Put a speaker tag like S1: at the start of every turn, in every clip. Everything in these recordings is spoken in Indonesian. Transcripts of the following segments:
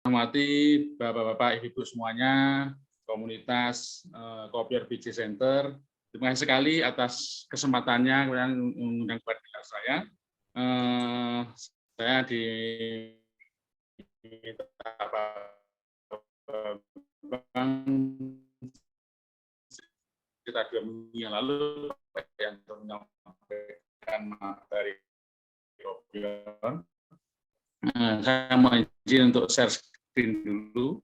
S1: hormati Bapak-bapak, Ibu semuanya, komunitas Kopior BC Center. Terima kasih sekali atas kesempatannya kemudian mengundang kepada saya. Saya diminta kita 2 minggu yang lalu yang menyampaikan materi Kopior. Saya mau izin untuk share screen dulu.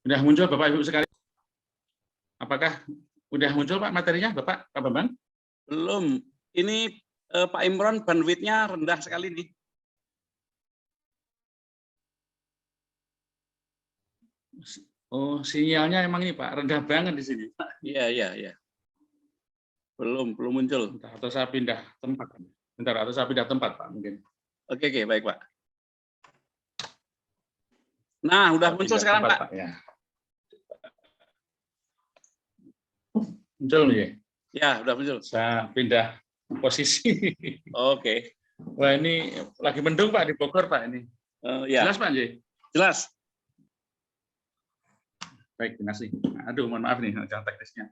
S1: Sudah muncul Bapak Ibu sekalian? Apakah sudah muncul Pak materinya Bapak Bambang?
S2: Belum. Ini Pak Imron bandwidth-nya rendah sekali nih.
S1: Oh, sinyalnya emang ini Pak rendah banget di sini.
S2: Iya. Belum muncul.
S1: Atau saya pindah tempat. Bentar, atau saya pindah tempat Pak mungkin.
S2: Oke, baik Pak. Nah, udah muncul sekarang Pak.
S1: Ya. Muncul ya?
S2: Ya, udah muncul.
S1: Saya pindah posisi.
S2: Oke.
S1: Wah, ini lagi mendung Pak di Bogor Pak ini.
S2: Ya.
S1: Jelas Pak J?
S2: Jelas.
S1: Baik, terima kasih. Aduh, mohon maaf nih jalan teknisnya.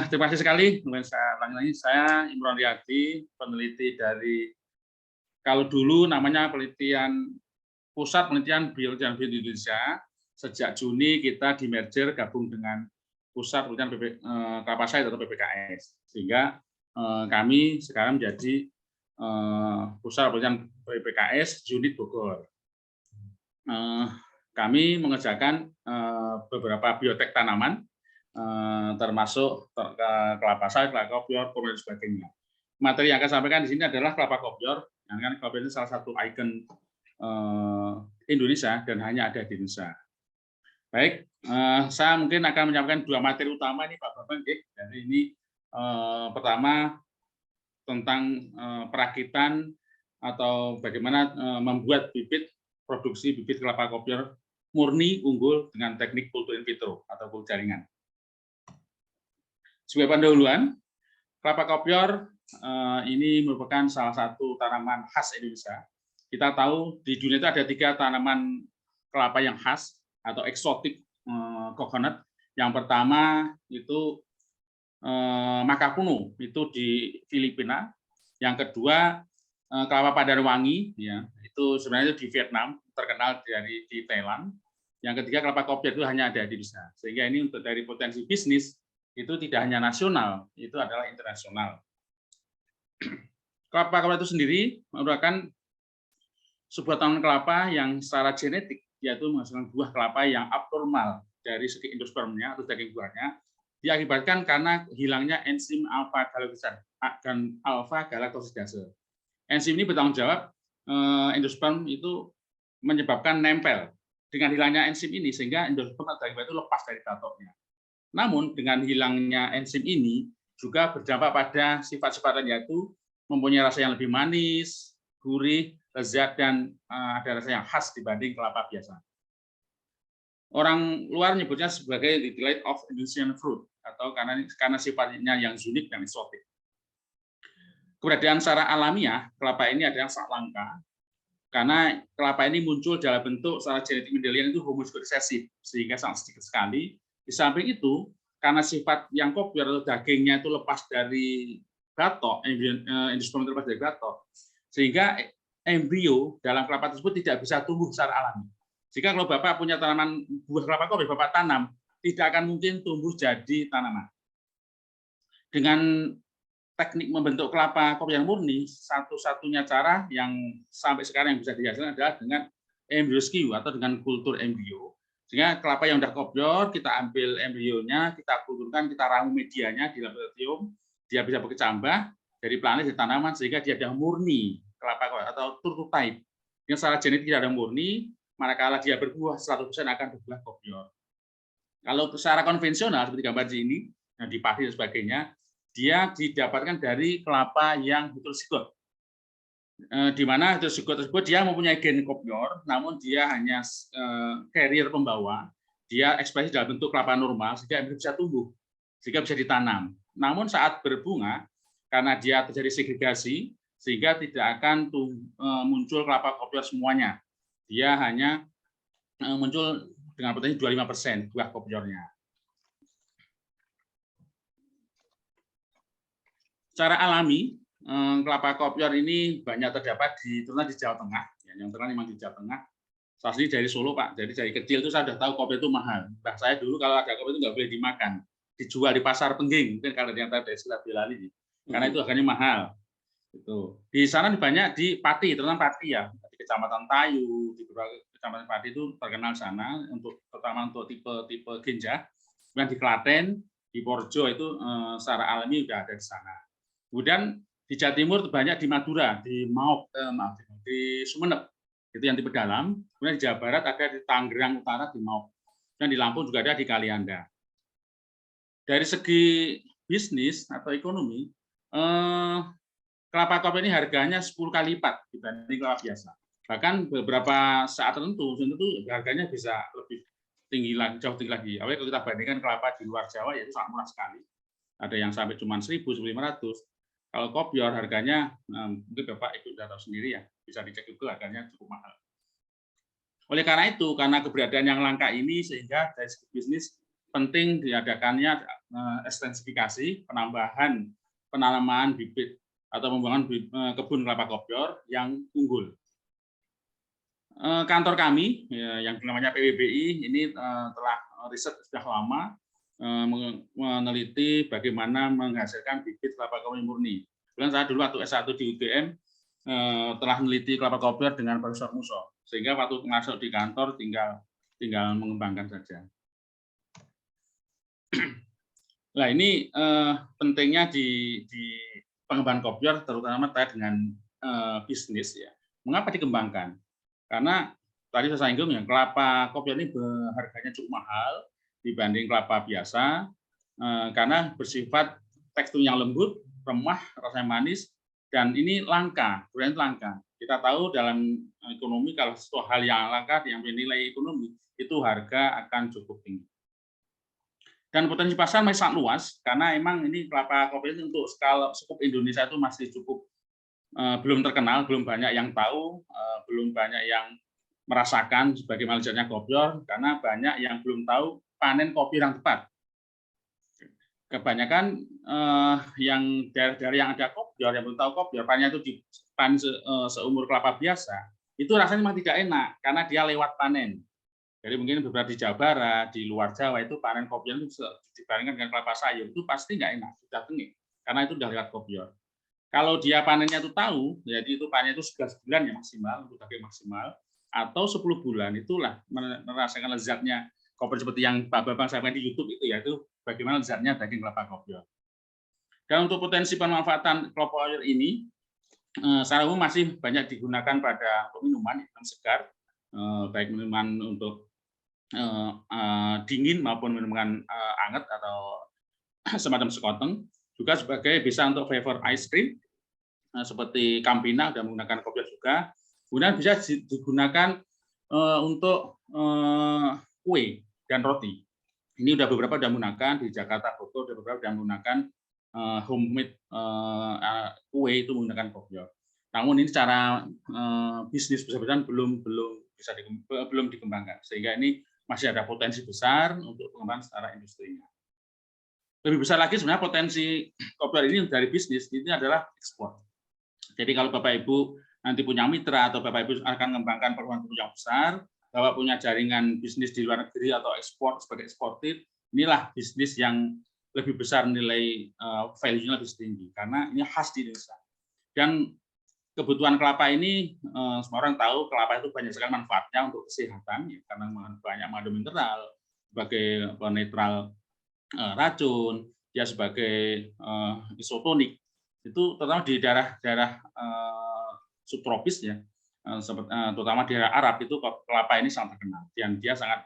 S1: Terima kasih sekali. Kemudian saya ulangi lagi, saya Imron Riyadi, peneliti dari kalau dulu namanya Pusat Penelitian Biologi dan Biologi Indonesia. Sejak Juni kita di merger gabung dengan Pusat Penelitian Kelapa Sawit atau PPKS. Sehingga kami sekarang menjadi Pusat Penelitian PPKS Unit Bogor. Kami mengerjakan beberapa biotek tanaman, termasuk kelapa sawit, kelapa kopior, dan sebagainya. Materi yang akan saya sampaikan di sini adalah kelapa kopior, yang kan kopior ini salah satu ikon Indonesia dan hanya ada di Indonesia. Baik, saya mungkin akan menyampaikan 2 materi utama ini Pak Bambang. Jadi ini pertama tentang perakitan atau bagaimana membuat produksi bibit kelapa kopior murni unggul dengan teknik kultur in vitro atau kultur jaringan. Sebagai pendahuluan, kelapa kopior ini merupakan salah satu tanaman khas Indonesia. Kita tahu di dunia itu ada 3 tanaman kelapa yang khas atau eksotik coconut. Yang pertama itu Makapuno, itu di Filipina. Yang kedua kelapa Padanwangi, ya, itu sebenarnya di Vietnam, terkenal di Thailand. Yang ketiga kelapa kopior itu hanya ada di Indonesia. Sehingga ini untuk dari potensi bisnis itu tidak hanya nasional, itu adalah internasional. Kelapa kopior itu sendiri merupakan sebuah tanaman kelapa yang secara genetik yaitu menghasilkan buah kelapa yang abnormal dari segi endospermnya atau daging buahnya, diakibatkan karena hilangnya enzim alfa-galaktosidase. Enzim ini bertanggung jawab endosperm itu menyebabkan nempel. Dengan hilangnya enzim ini sehingga endosperm atau daging buah itu lepas dari batoknya. Namun dengan hilangnya enzim ini juga berdampak pada sifat-sifat lain, yaitu mempunyai rasa yang lebih manis, gurih, lezat, dan ada rasa yang khas dibanding kelapa biasa. Orang luar menyebutnya sebagai the delight of Indonesian fruit atau karena sifatnya yang unik dan eksotik. Keberadaan secara alamiah kelapa ini adalah sangat langka karena kelapa ini muncul dalam bentuk secara genetik mendelian itu homozygous resesif sehingga sangat sedikit sekali. Di samping itu karena sifat yang kopior atau dagingnya itu lepas dari batok, endosperm terlepas dari batok, sehingga embrio dalam kelapa tersebut tidak bisa tumbuh secara alami. Jika kalau Bapak punya tanaman buah kelapa kopior, Bapak tanam, tidak akan mungkin tumbuh jadi tanaman. Dengan teknik membentuk kelapa kopior yang murni, satu-satunya cara yang sampai sekarang yang bisa dihasilkan adalah dengan embryoscue atau dengan kultur embrio. Sehingga kelapa yang sudah kopior, kita ambil embrionya, kita kulturkan, kita ramu medianya di laboratorium, dia bisa berkecambah dari planet di tanaman sehingga dia sudah murni kelapa kopior atau turtle type. Yang secara genetik tidak ada murni, manakala dia berbuah 100% akan berbuah kopior. Kalau secara konvensional seperti gambar di sini, di padi dan sebagainya, dia didapatkan dari kelapa yang heterozigot, di mana heterozigot tersebut dia mempunyai gen kopior, namun dia hanya carrier pembawa, dia ekspresi dalam bentuk kelapa normal sehingga embrion bisa tumbuh, sehingga bisa ditanam. Namun saat berbunga, karena dia terjadi segregasi, sehingga tidak akan muncul kelapa kopior semuanya. Dia hanya muncul dengan potensi 25% buah kopiornya. Secara alami, kelapa kopior ini banyak terdapat terutama di Jawa Tengah. Yang terkenal memang di Jawa Tengah. Saya sendiri dari Solo, Pak. Jadi dari kecil itu saya sudah tahu kopi itu mahal. Nah, saya dulu kalau ada kopi itu nggak boleh dimakan. Dijual di pasar Pengging. Mungkin kalau yang tadi sudah Bilali. Karena itu harganya mahal. Itu. Di sana banyak di Pati, terutama Pati ya. Di Kecamatan Tayu, di beberapa kecamatan Pati itu terkenal sana, terutama untuk tipe genjah. Kemudian di Klaten, di Porjo itu secara alami sudah ada di sana. Kemudian di Jawa Timur banyak di Madura, di di Sumeneb. Itu yang tipe dalam. Kemudian di Jawa Barat ada di Tangerang Utara di Mauk. Dan di Lampung juga ada di Kalianda. Dari segi bisnis atau ekonomi, kelapa kopi ini harganya 10 kali lipat dibanding kelapa biasa. Bahkan beberapa saat tertentu harganya bisa lebih tinggi lagi, jauh tinggi lagi. Apalagi kalau kita bandingkan kelapa di luar Jawa, yaitu sangat murah sekali. Ada yang sampai cuma 1.000, 1.500. Kalau kopior harganya, mungkin Bapak Ibu sudah tahu sendiri ya, bisa dicek itu harganya cukup mahal. Oleh karena itu, karena keberadaan yang langka ini, sehingga dari segi bisnis penting diadakannya ekstensifikasi, penambahan penanaman bibit atau pembangunan kebun kelapa kopior yang unggul. Kantor kami, yang namanya PWBI, ini telah riset sudah lama, meneliti bagaimana menghasilkan bibit kelapa kopior murni. Kemudian saya dulu waktu S1 di UGM telah meneliti kelapa kopior dengan Profesor Muso, sehingga waktu masuk di kantor tinggal mengembangkan saja. Nah, ini pentingnya di pengembangan kopior, terutama terkait dengan bisnis ya. Mengapa dikembangkan? Karena tadi saya singgung ya, kelapa kopior ini harganya cukup mahal dibanding kelapa biasa, karena bersifat tekstur yang lembut, remah, rasanya manis, dan ini langka, brand langka. Kita tahu dalam ekonomi kalau sesuatu hal yang langka yang bernilai ekonomi itu harga akan cukup tinggi. Dan potensi pasar masih sangat luas karena emang ini kelapa kopi itu untuk skala skup Indonesia itu masih cukup belum terkenal, belum banyak yang tahu, belum banyak yang merasakan sebagaimana lezatnya kopior karena banyak yang belum tahu panen kopi yang tepat. Kebanyakan yang daerah-daerah yang ada kopior, yang belum tahu kopior, panennya itu dipanen seumur kelapa biasa, itu rasanya memang tidak enak karena dia lewat panen. Jadi mungkin beberapa di Jawa Barat, di luar Jawa itu panen kopior itu dibandingkan dengan kelapa sayur itu pasti nggak enak, sudah tengik karena itu sudah lewat kopior. Kalau dia panennya itu tahu, jadi itu panen itu 11 bulan ya maksimal, untuk daging maksimal, atau 10 bulan, itulah merasakan lezatnya kopior seperti yang Pak Bambang sampaikan di YouTube itu, yaitu bagaimana lezatnya daging kelapa kopior. Dan untuk potensi pemanfaatan kopior ini, secara umum masih banyak digunakan pada minuman yang segar, baik minuman untuk dingin maupun minuman hangat atau semacam sekoteng, juga sebagai bisa untuk flavor ice cream seperti Campina sudah menggunakan kopior juga. Kemudian bisa digunakan untuk kue dan roti. Ini beberapa sudah menggunakan di Jakarta, Bogor, beberapa sudah menggunakan homemade kue itu menggunakan kopior. Namun ini secara bisnis besar-besaran belum dikembangkan, sehingga ini masih ada potensi besar untuk pengembangan secara industrinya. Lebih besar lagi sebenarnya potensi kopior ini dari bisnis ini adalah ekspor. Jadi kalau Bapak Ibu nanti punya mitra atau Bapak Ibu akan mengembangkan perusahaan yang besar, Bapak punya jaringan bisnis di luar negeri atau ekspor sebagai eksportir, inilah bisnis yang lebih besar nilai value-nya lebih tinggi karena ini khas di Indonesia. Dan kebutuhan kelapa ini semua orang tahu kelapa itu banyak sekali manfaatnya untuk kesehatan ya, karena banyak mengandung mineral sebagai penetral racun, dia sebagai isotonik, itu terutama di daerah-daerah subtropis ya, terutama di daerah Arab itu kelapa ini sangat terkenal dan dia sangat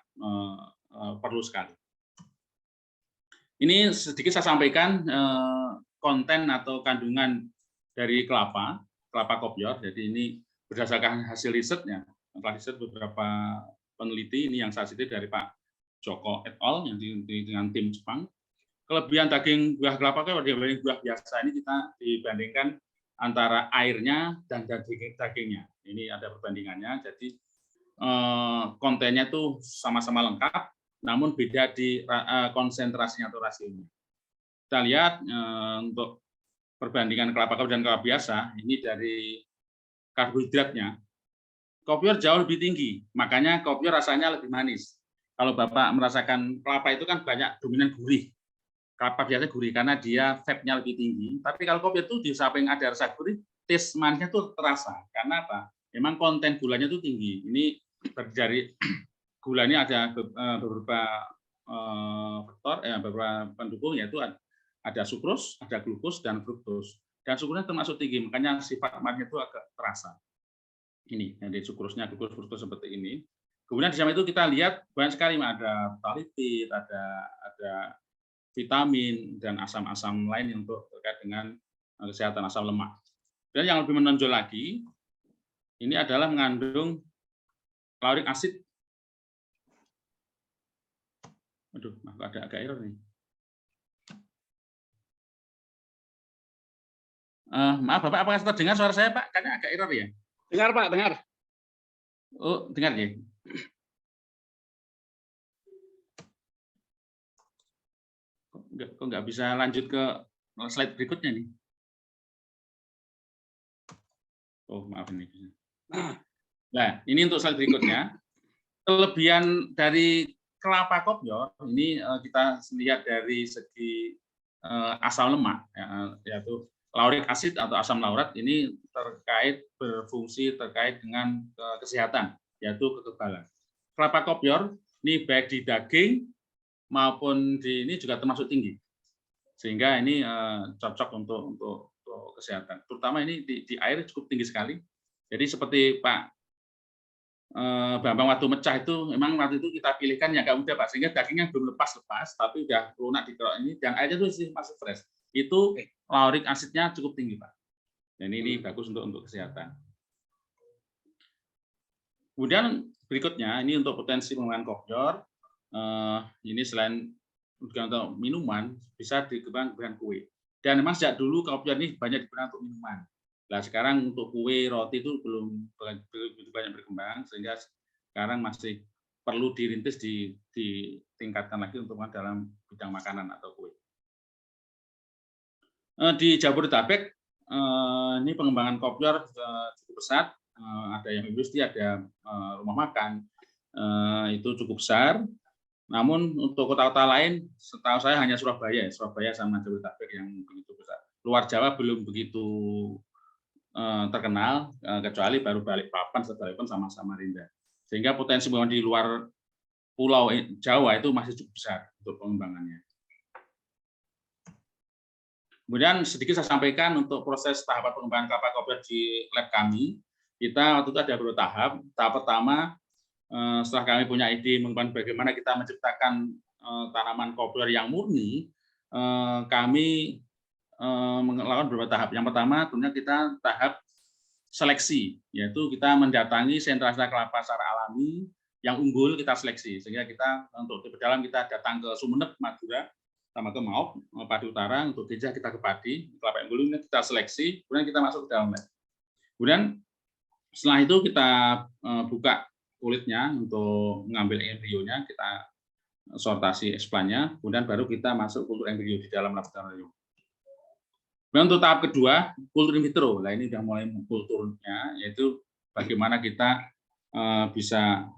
S1: perlu sekali. Ini sedikit saya sampaikan konten atau kandungan dari kelapa kopior. Jadi ini berdasarkan hasil risetnya, telah riset beberapa peneliti ini yang saya citip dari Pak Joko et al. Yang dengan tim Jepang. Kelebihan daging buah kelapa kopior dibanding buah biasa ini kita dibandingkan antara airnya dan dagingnya. Ini ada perbandingannya. Jadi kontennya tuh sama-sama lengkap, namun beda di konsentrasinya atau rasionya. Kita lihat untuk perbandingan kelapa kopior dan kelapa biasa, ini dari karbohidratnya. Kopior jauh lebih tinggi, makanya kopior rasanya lebih manis. Kalau Bapak merasakan kelapa itu kan banyak dominan gurih. Kelapa biasanya gurih karena dia fat-nya lebih tinggi. Tapi kalau kopi itu di samping ada rasa gurih, taste manisnya tuh terasa. Karena apa? Memang konten gulanya itu tinggi. Ini dari gula ini ada beberapa faktor, beberapa pendukung, yaitu ada sukros, ada glukos, dan fruktos. Dan sukurnya termasuk tinggi, makanya sifat manisnya itu agak terasa. Ini, jadi sukrosnya, glukos, fruktos seperti ini. Kemudian di samping itu kita lihat banyak sekali, ada phthalate, ada vitamin dan asam-asam lain untuk terkait dengan kesehatan asam lemak. Dan yang lebih menonjol lagi, ini adalah mengandung lauric acid. Aduh, ada agak error nih. Maaf Bapak, apakah terdengar suara saya Pak? Kayaknya agak error ya.
S2: Dengar Pak, dengar.
S1: Oh, dengar ya. Kok nggak bisa lanjut ke slide berikutnya nih? Oh, maaf ini. Nah, ini untuk slide berikutnya. Kelebihan dari kelapa kopior ini kita lihat dari segi asam lemak, yaitu lauric acid atau asam laurat ini berfungsi terkait dengan kesehatan, yaitu kekebalan. Kelapa kopior ini baik di daging maupun di ini juga termasuk tinggi, sehingga ini cocok untuk kesehatan. Terutama ini di air cukup tinggi sekali. Jadi seperti Pak Bambang waktu mecah itu, memang waktu itu kita pilihkan yang agak mudah Pak, sehingga dagingnya belum lepas, tapi udah lunak di kerok ini, dan airnya itu masih fresh. Itu lauric acidnya cukup tinggi Pak. Dan ini bagus untuk kesehatan. Kemudian berikutnya, ini untuk potensi pengembangan kopior. Ini selain untuk minuman, bisa dikembangkan dengan kue. Dan memang sejak dulu kopior ini banyak digunakan untuk minuman. Nah, sekarang untuk kue, roti itu belum banyak berkembang, sehingga sekarang masih perlu dirintis, ditingkatkan lagi untuk dalam bidang makanan atau kue. Di Jabodetabek, ini pengembangan kopior cukup pesat. Ada yang industri, ada rumah makan, itu cukup besar. Namun untuk kota-kota lain, setahu saya hanya Surabaya sama Jabodetabek yang begitu besar. Luar Jawa belum begitu terkenal, kecuali baru Balikpapan sama Samarinda. Sehingga potensi pengembangan di luar Pulau Jawa itu masih cukup besar untuk pengembangannya. Kemudian sedikit saya sampaikan untuk proses tahapan pengembangan kelapa kopior di lab kami. Kita waktu itu ada beberapa tahap. Tahap pertama, setelah kami punya ide mengembangkan bagaimana kita menciptakan tanaman kopior yang murni, kami melakukan beberapa tahap. Yang pertama, tentunya kita tahap seleksi, yaitu kita mendatangi sentra-sentra kelapa secara alami yang unggul, kita seleksi. Sehingga kita untuk tipe dalam kita datang ke Sumeneb, Madura, sama ke Maop, Padi Utara, untuk Gejah kita ke Padi, kelapa unggul ini kita seleksi, kemudian kita masuk ke dalam lab. Kemudian setelah itu kita buka kulitnya untuk mengambil embrionya, kita sortasi explant-nya, kemudian baru kita masuk kultur embrio di dalam laboratorium. Kemudian untuk tahap kedua, kultur in vitro. Nah, ini sudah mulai kulturnya, yaitu bagaimana kita bisa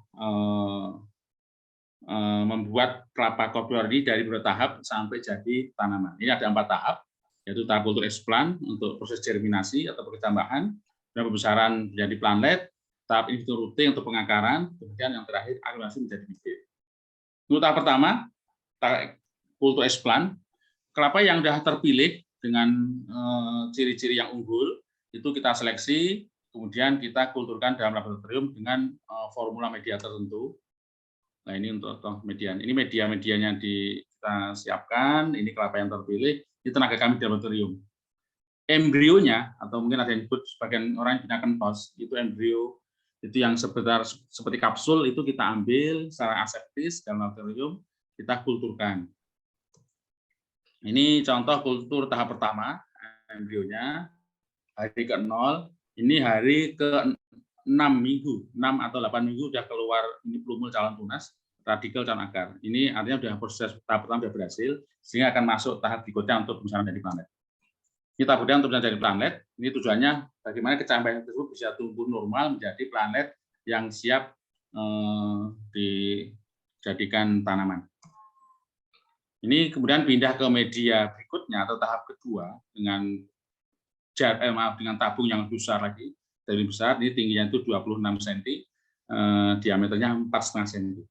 S1: membuat kelapa kopior ini dari bertahap sampai jadi tanaman. Ini ada 4 tahap, yaitu tahap kultur explant untuk proses germinasi atau pertambahan, dan pembesaran menjadi planlet, tahap in vitro rutin untuk pengakaran, kemudian yang terakhir aklimasi menjadi bibit. Untuk tahap pertama, kultur explant, kelapa yang sudah terpilih dengan ciri-ciri yang unggul, itu kita seleksi, kemudian kita kulturkan dalam laboratorium dengan formula media tertentu. Nah, ini untuk media. Ini media-medianya kita siapkan, ini kelapa yang terpilih, ini tenaga kami di laboratorium. Embrionya, atau mungkin ada yang disebut sebagian orang yang gunakan tos, itu embrio Itu yang seperti kapsul itu kita ambil secara aseptis dalam laboratorium, kita kulturkan. Ini contoh kultur tahap pertama embrionya, hari ke-0, ini hari ke-6 minggu, 6 atau 8 minggu sudah keluar ini plumul calon tunas, radikal calon akar. Ini artinya sudah proses tahap pertama sudah berhasil, sehingga akan masuk tahap berikutnya untuk misalnya menjadi planet. Kita kemudian untuk menjadi planet, ini tujuannya bagaimana kecamaian tersebut bisa tumbuh normal menjadi planet yang siap dijadikan tanaman. Ini kemudian pindah ke media berikutnya atau tahap kedua dengan dengan tabung yang besar lagi, lebih besar, ini tingginya itu 26 cm, diameternya 4,5 cm.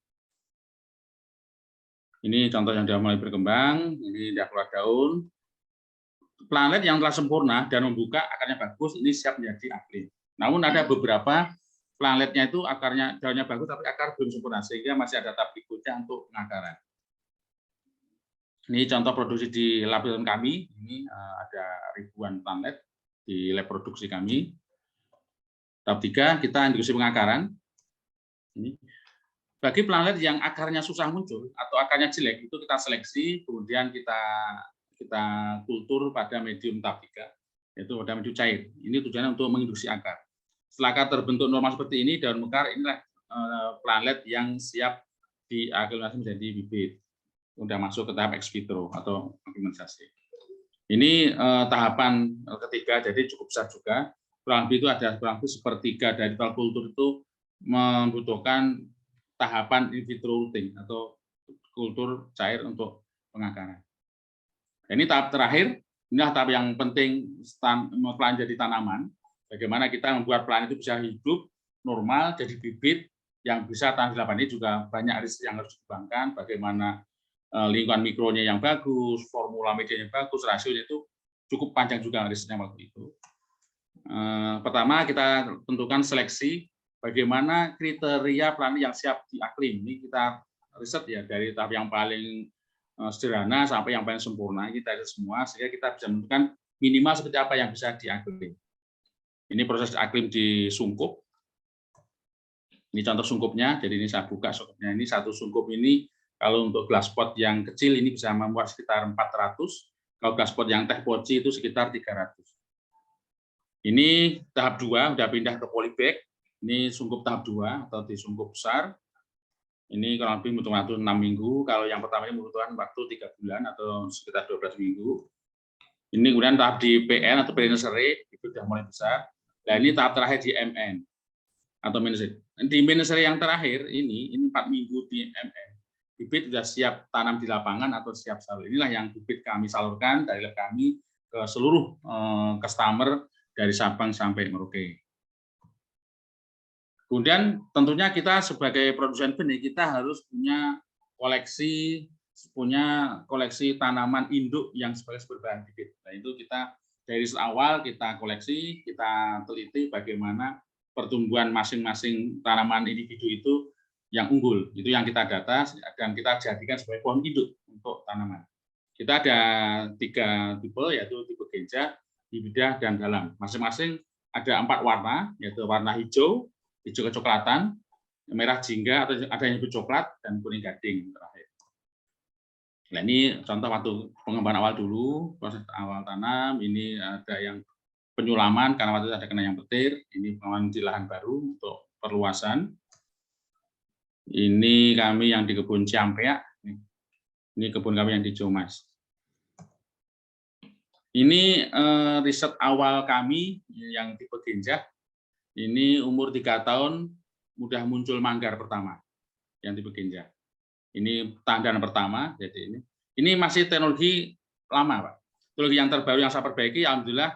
S1: Ini contoh yang sudah mulai berkembang, ini sudah keluar daun. Planet yang telah sempurna dan membuka akarnya bagus, ini siap menjadi aklim. Namun ada beberapa planetnya itu akarnya daunnya bagus, tapi akar belum sempurna, sehingga masih ada tahap berikutnya untuk pengakaran. Ini contoh produksi di laboratorium kami, ini ada ribuan planet di lab produksi kami. Tahap 3, kita industri pengakaran. Ini. Bagi planet yang akarnya susah muncul atau akarnya jelek, itu kita seleksi, kemudian kita kultur pada medium tahap 3, yaitu pada medium cair. Ini tujuannya untuk menginduksi akar. Setelah akar terbentuk normal seperti ini, daun mekar, inilah planet yang siap diaklimatisasi menjadi bibit. Sudah masuk ke tahap ex vitro atau aklimatisasi. Ini tahapan ketiga, jadi cukup besar juga. Kurang lebih itu ada kurang lebih sepertiga dari total kultur itu membutuhkan tahapan in vitro rooting atau kultur cair untuk pengakaran. Ini tahap terakhir, inilah tahap yang penting plant jadi tanaman. Bagaimana kita membuat plant itu bisa hidup normal, jadi bibit yang bisa tahan di lapangan. Ini juga banyak riset yang harus dikembangkan. Bagaimana lingkungan mikronya yang bagus, formula medianya yang bagus, rasionya itu cukup panjang juga risetnya waktu itu. Pertama kita tentukan seleksi bagaimana kriteria planet yang siap diaklim. Ini kita riset ya dari tahap yang paling sederhana sampai yang paling sempurna, kita riset semua sehingga kita bisa menentukan minimal seperti apa yang bisa diaklim. Ini proses aklim di sungkup. Ini contoh sungkupnya, jadi ini saya buka sungkupnya. Ini satu sungkup ini kalau untuk glass pot yang kecil ini bisa memuat sekitar 400, kalau glass pot yang teh poci itu sekitar 300. Ini tahap 2, sudah pindah ke polybag. Ini sungkup tahap 2 atau di sungkup besar. Ini kurang lebih membutuhkan waktu 6 minggu. Kalau yang pertama ini membutuhkan waktu 3 bulan atau sekitar 12 minggu. Ini kemudian tahap di PN atau pre-nursery, itu sudah mulai besar. Nah ini tahap terakhir di MN atau nursery. Di nursery yang terakhir ini 4 minggu di MN. Bibit sudah siap tanam di lapangan atau siap salur. Inilah yang bibit kami salurkan dari lab kami ke seluruh customer dari Sabang sampai Merauke. Kemudian tentunya kita sebagai produsen benih kita harus punya koleksi tanaman induk yang sebagai berbahan bibit. Nah itu kita dari awal kita koleksi, kita teliti bagaimana pertumbuhan masing-masing tanaman individu itu yang unggul. Itu yang kita data dan kita jadikan sebagai pohon induk untuk tanaman. Kita ada 3 tipe, yaitu tipe genjah, hibridah, dan dalam. Masing-masing ada 4 warna, yaitu warna hijau kecoklatan, merah jingga atau ada yang coklat, dan kuning gading terakhir. Nah ini contoh waktu pengembangan awal dulu, proses awal tanam, ini ada yang penyulaman karena waktu itu ada kena yang petir, ini pengembangan di lahan baru untuk perluasan. Ini kami yang di kebun Ciampeak, ini kebun kami yang di Jomas. Ini riset awal kami yang tipe genjah. Ini umur 3 tahun mudah muncul manggar pertama yang tipe genjah. Ini tandan pertama, jadi ini masih teknologi lama, Pak. Teknologi yang terbaru yang saya perbaiki, alhamdulillah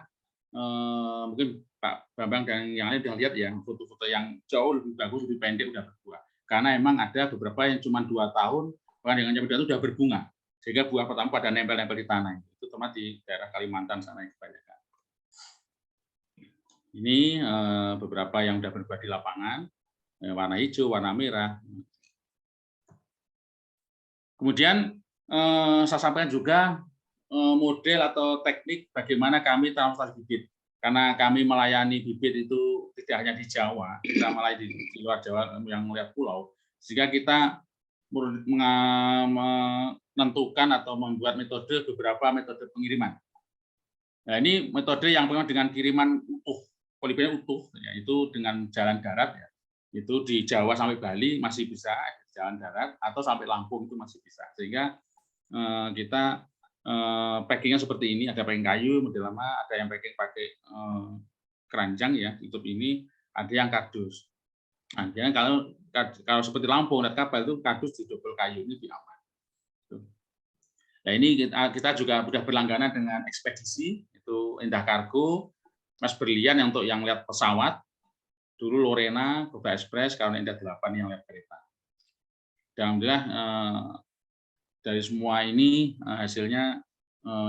S1: mungkin Pak Bambang dan yang lain sudah lihat ya foto-foto yang jauh lebih bagus, lebih pendek sudah berbuah. Karena emang ada beberapa yang cuma 2 tahun, bahkan dengan itu sudah berbunga, sehingga buah pertama pada nempel-nempel di tanah. Itu terutama di daerah Kalimantan sana yang kebanyakan. Ini beberapa yang sudah berbuah di lapangan, warna hijau, warna merah. Kemudian saya sampaikan juga model atau teknik bagaimana kami transplantasi bibit. karena kami melayani bibit itu tidak hanya di Jawa, kita melayani di luar Jawa yang melihat pulau, sehingga kita menentukan atau membuat beberapa metode pengiriman. Nah, ini metode yang dengan kiriman utuh, polybagnya utuh, yaitu dengan jalan darat, ya. Itu di Jawa sampai Bali masih bisa jalan darat, atau sampai Lampung itu masih bisa. Sehingga kita packingnya seperti ini, ada packing kayu model lama, ada yang packing pakai keranjang ya, tutup ini, ada yang kardus. Nah, kalau seperti Lampung dan kapal itu kardus di double kayu, ini lebih aman. Nah, ini kita juga sudah berlangganan dengan ekspedisi, itu Indah Kargo, Mas Berlian yang untuk yang lihat pesawat, dulu Lorena, Cobra Express, kalau Indah 8 yang lihat kereta. Dan alhamdulillah dari semua ini hasilnya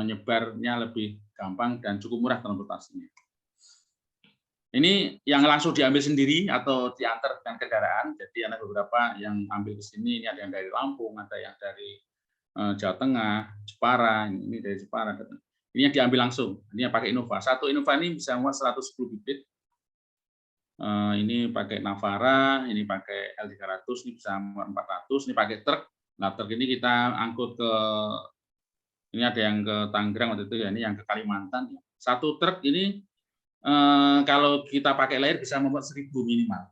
S1: nyebarnya lebih gampang dan cukup murah transportasinya. Ini yang langsung diambil sendiri atau diantar dengan kendaraan. Jadi ada beberapa yang ambil ke sini, ini ada yang dari Lampung, ada yang dari Jawa Tengah, Jepara, ini dari Jepara. Ini yang diambil langsung, ini yang pakai Innova. Satu Innova ini bisa muat 110 bibit. Ini pakai Navara, ini pakai L300, ini bisa muat 400, ini pakai truk. Nah, truk ini kita angkut ke, ini ada yang ke Tangerang waktu itu ya, ini yang ke Kalimantan. Satu truk ini kalau kita pakai layar bisa memuat 1000 minimal.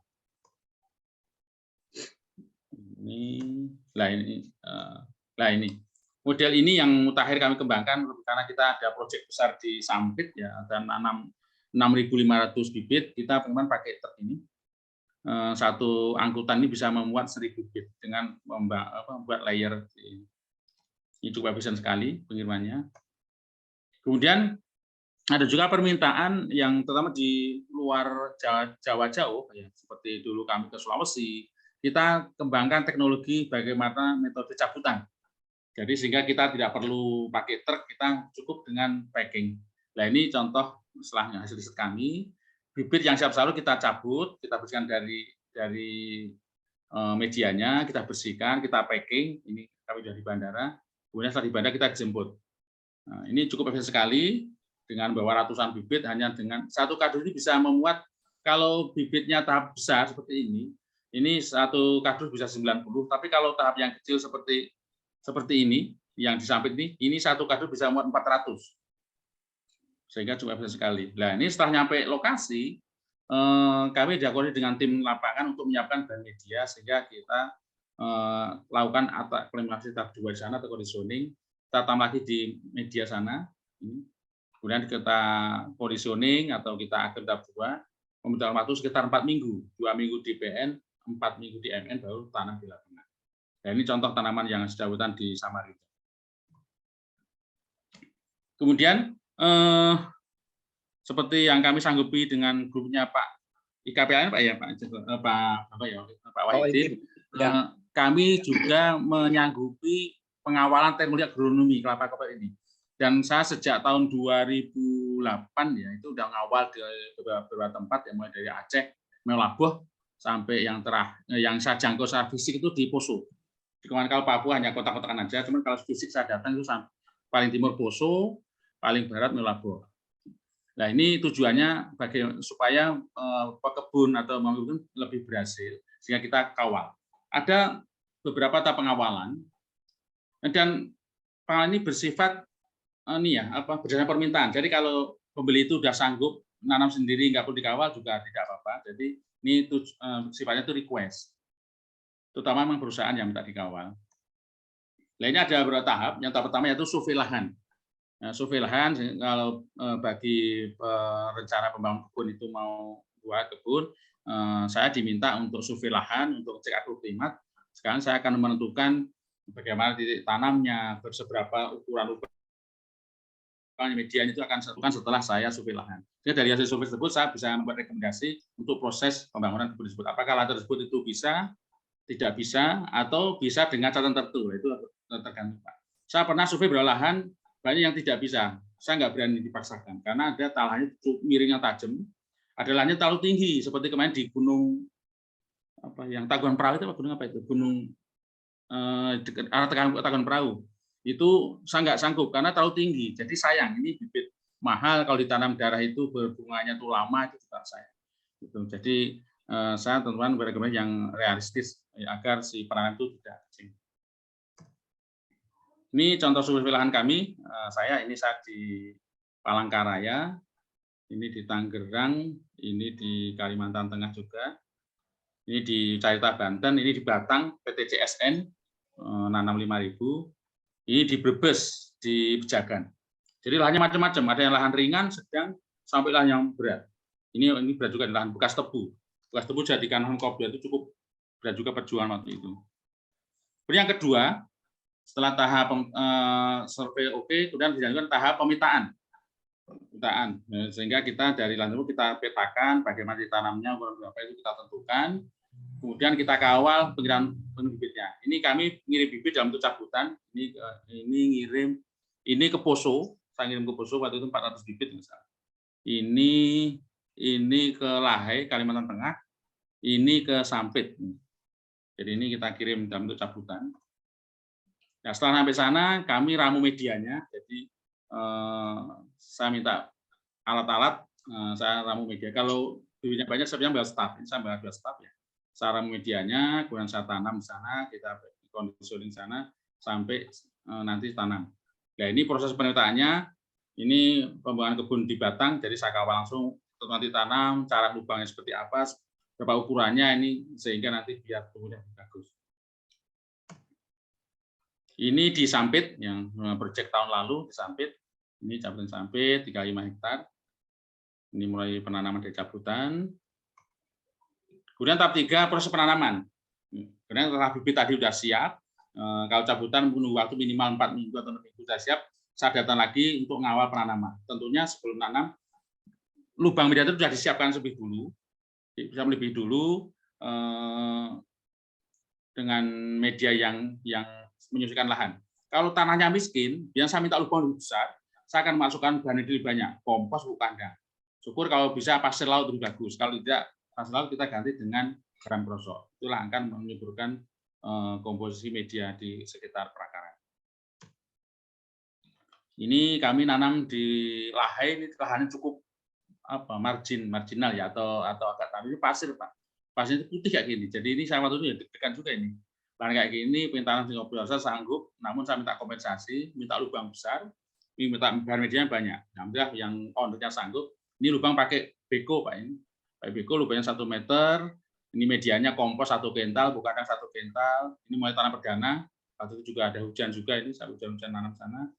S1: Ini model ini yang mutakhir kami kembangkan karena kita ada proyek besar di Sampit ya, ada 6.500 bibit, kita pengen pakai truk ini. Satu angkutan ini bisa memuat 1000 bibit dengan membuat layer. Ini cukup efisien sekali pengirimannya. Kemudian ada juga permintaan yang terutama di luar Jawa jauh, ya, seperti dulu kami ke Sulawesi, kita kembangkan teknologi bagaimana metode cabutan. Jadi sehingga kita tidak perlu pakai truk, kita cukup dengan packing. Nah, ini contoh setelahnya hasil riset kami, bibit yang siap salur kita cabut, kita bersihkan dari medianya, kita bersihkan, kita packing. Ini kami sudah di bandara. Kemudian setelah di bandara kita jemput. Nah, ini cukup efisien sekali dengan bawa ratusan bibit, hanya dengan satu kardus ini bisa memuat, kalau bibitnya tahap besar seperti ini satu kardus bisa 90, tapi kalau tahap yang kecil seperti ini, yang di samping ini satu kardus bisa muat 400. Sehingga cukup efisien sekali. Nah, ini setelah nyampe lokasi, kami diakui dengan tim lapangan untuk menyiapkan bahan media, sehingga kita lakukan aklimatasi tahap 2 di sana atau conditioning, kita tambah lagi di media sana, kemudian kita positioning atau kita akhir tahap 2, membutuhkan waktu sekitar 4 minggu, 2 minggu di PN, 4 minggu di MN, baru tanam di lapangan. Nah, ini contoh tanaman yang sudah hutan di Samarinda. Kemudian seperti yang kami sanggupi dengan grupnya Pak IKPAN, Pak Wahidin, kami juga menyanggupi pengawalan teknologi agronomi kelapa koper ini. Dan saya sejak tahun 2008 ya itu udah ngawal di beberapa tempat, ya mulai dari Aceh, Melabuh, sampai yang yang saya jangkau secara fisik itu di Poso. Kalau Papua hanya kota-kotaan aja, cuman kalau fisik saya datang itu paling timur Poso, paling barat Melabuh. Nah, ini tujuannya supaya pekebun atau pengembun lebih berhasil, sehingga kita kawal. Ada beberapa tahap pengawalan, dan pengawalan ini bersifat berdasarkan permintaan. Jadi kalau pembeli itu sudah sanggup nanam sendiri, nggak perlu dikawal juga tidak apa-apa. Jadi ini sifatnya itu request. Terutama memang perusahaan yang minta dikawal. Nah, ini ada beberapa tahap. Yang tahap pertama yaitu survei lahan. Nah, survei lahan kalau bagi rencana pembangunan kebun itu mau buat kebun, saya diminta untuk survei lahan, untuk cek agroklimat. Sekarang saya akan menentukan bagaimana titik tanamnya, berseberapa ukuran medianya itu akan tentukan setelah saya survei lahan. Jadi dari hasil survei tersebut saya bisa membuat rekomendasi untuk proses pembangunan kebun tersebut. Apakah lahan tersebut itu bisa, tidak bisa, atau bisa dengan catatan tertentu, itu tergantung Pak. Saya pernah survei beberapa lahan, banyak yang tidak bisa. Saya nggak berani dipaksakan, karena ada lahannya miringnya tajam, ada lahannya terlalu tinggi, seperti kemarin di Gunung yang Tangkuban Perahu itu, gunung apa itu? Gunung arah Tangkuban Perahu. Itu saya nggak sanggup, karena terlalu tinggi. Jadi sayang, ini bibit mahal, kalau ditanam daerah itu berbunganya itu lama, itu juga saya. Gitu. Jadi saya teman-teman berekomendasi yang realistis agar si penanam itu tidak kecil. Ini contoh sumber lahan kami. Saya di Palangkaraya, ini di Tangerang, ini di Kalimantan Tengah juga, ini di Carita Banten, ini di Batang PT CSN nanam 5.000, ini di Brebes di Pejagan. Jadi lahannya macam-macam, ada yang lahan ringan, sedang, sampai lahan yang berat. Ini berat juga di lahan bekas tebu. Bekas tebu jadikan lahan kopi itu cukup berat juga perjuangan waktu itu. Kemudian yang kedua, setelah tahap survei oke, kemudian dilanjutkan tahap pemetaan. Sehingga kita dari lahan tebu kita petakan bagaimana ditanamnya, berapa itu kita tentukan. Kemudian kita kawal pengiriman bibitnya. Ini kami ngirim bibit dalam bentuk cabutan. Ini ngirim ini ke Poso. Saya ngirim ke Poso waktu itu 400 bibit misalnya. Ini ke Lahai, Kalimantan Tengah. Ini ke Sampit. Jadi ini kita kirim dalam bentuk cabutan. Nah, setelah sampai sana, kami ramu medianya. Jadi saya minta alat-alat, saya ramu media. Kalau bibitnya banyak, saya ambil staff. Ini saya ambil staff ya. Saya ramu medianya, kemudian saya tanam di sana, kita conditioning sana sampai nanti tanam. Nah, ini proses penetaannya. Ini pembangunan kebun di Batang, jadi saya kawal langsung nanti tanam, cara lubangnya seperti apa, berapa ukurannya ini sehingga nanti biar tumbuhnya bagus. Ini di Sampit yang proyek tahun lalu di Sampit. Ini cabutan Sampit 35 hektar. Ini mulai penanaman dari cabutan. Kemudian tahap 3 proses penanaman. Kemudian setelah bibit tadi sudah siap, kalau cabutan menunggu waktu minimal 4 minggu atau 6 minggu sudah siap, saya datang lagi untuk mengawal penanaman. Tentunya sebelum nanam, lubang media itu sudah disiapkan lebih dulu, bisa lebih dulu dengan media yang menyesuaikan lahan. Kalau tanahnya miskin, biasanya saya minta lubang lebih besar, saya akan masukkan bahan lebih banyak, kompos, pupuk kandang. Syukur kalau bisa pasir laut lebih bagus. Kalau tidak, pasir laut kita ganti dengan garam krosok. Itulah akan menyuburkan komposisi media di sekitar perakaran. Ini kami nanam di Lahai, ini lahannya cukup marginal ya atau agak tanah. Ini pasir, Pak. Pasir itu putih kayak gini. Jadi ini saya waktu itu deg-degan juga ini. Lahan kayak gini, pengen di saya sanggup, namun saya minta kompensasi, minta lubang besar, minta bahan medianya banyak. Alhamdulillah yang ownernya sanggup. Ini lubang pakai beko, Pak, ini. Pakai beko lubangnya 1 meter. Ini medianya kompos 1 kental, bukan 1 kental. Ini mulai tanam perdana. Waktu itu juga ada hujan juga ini, saya hujan-hujan nanam sana.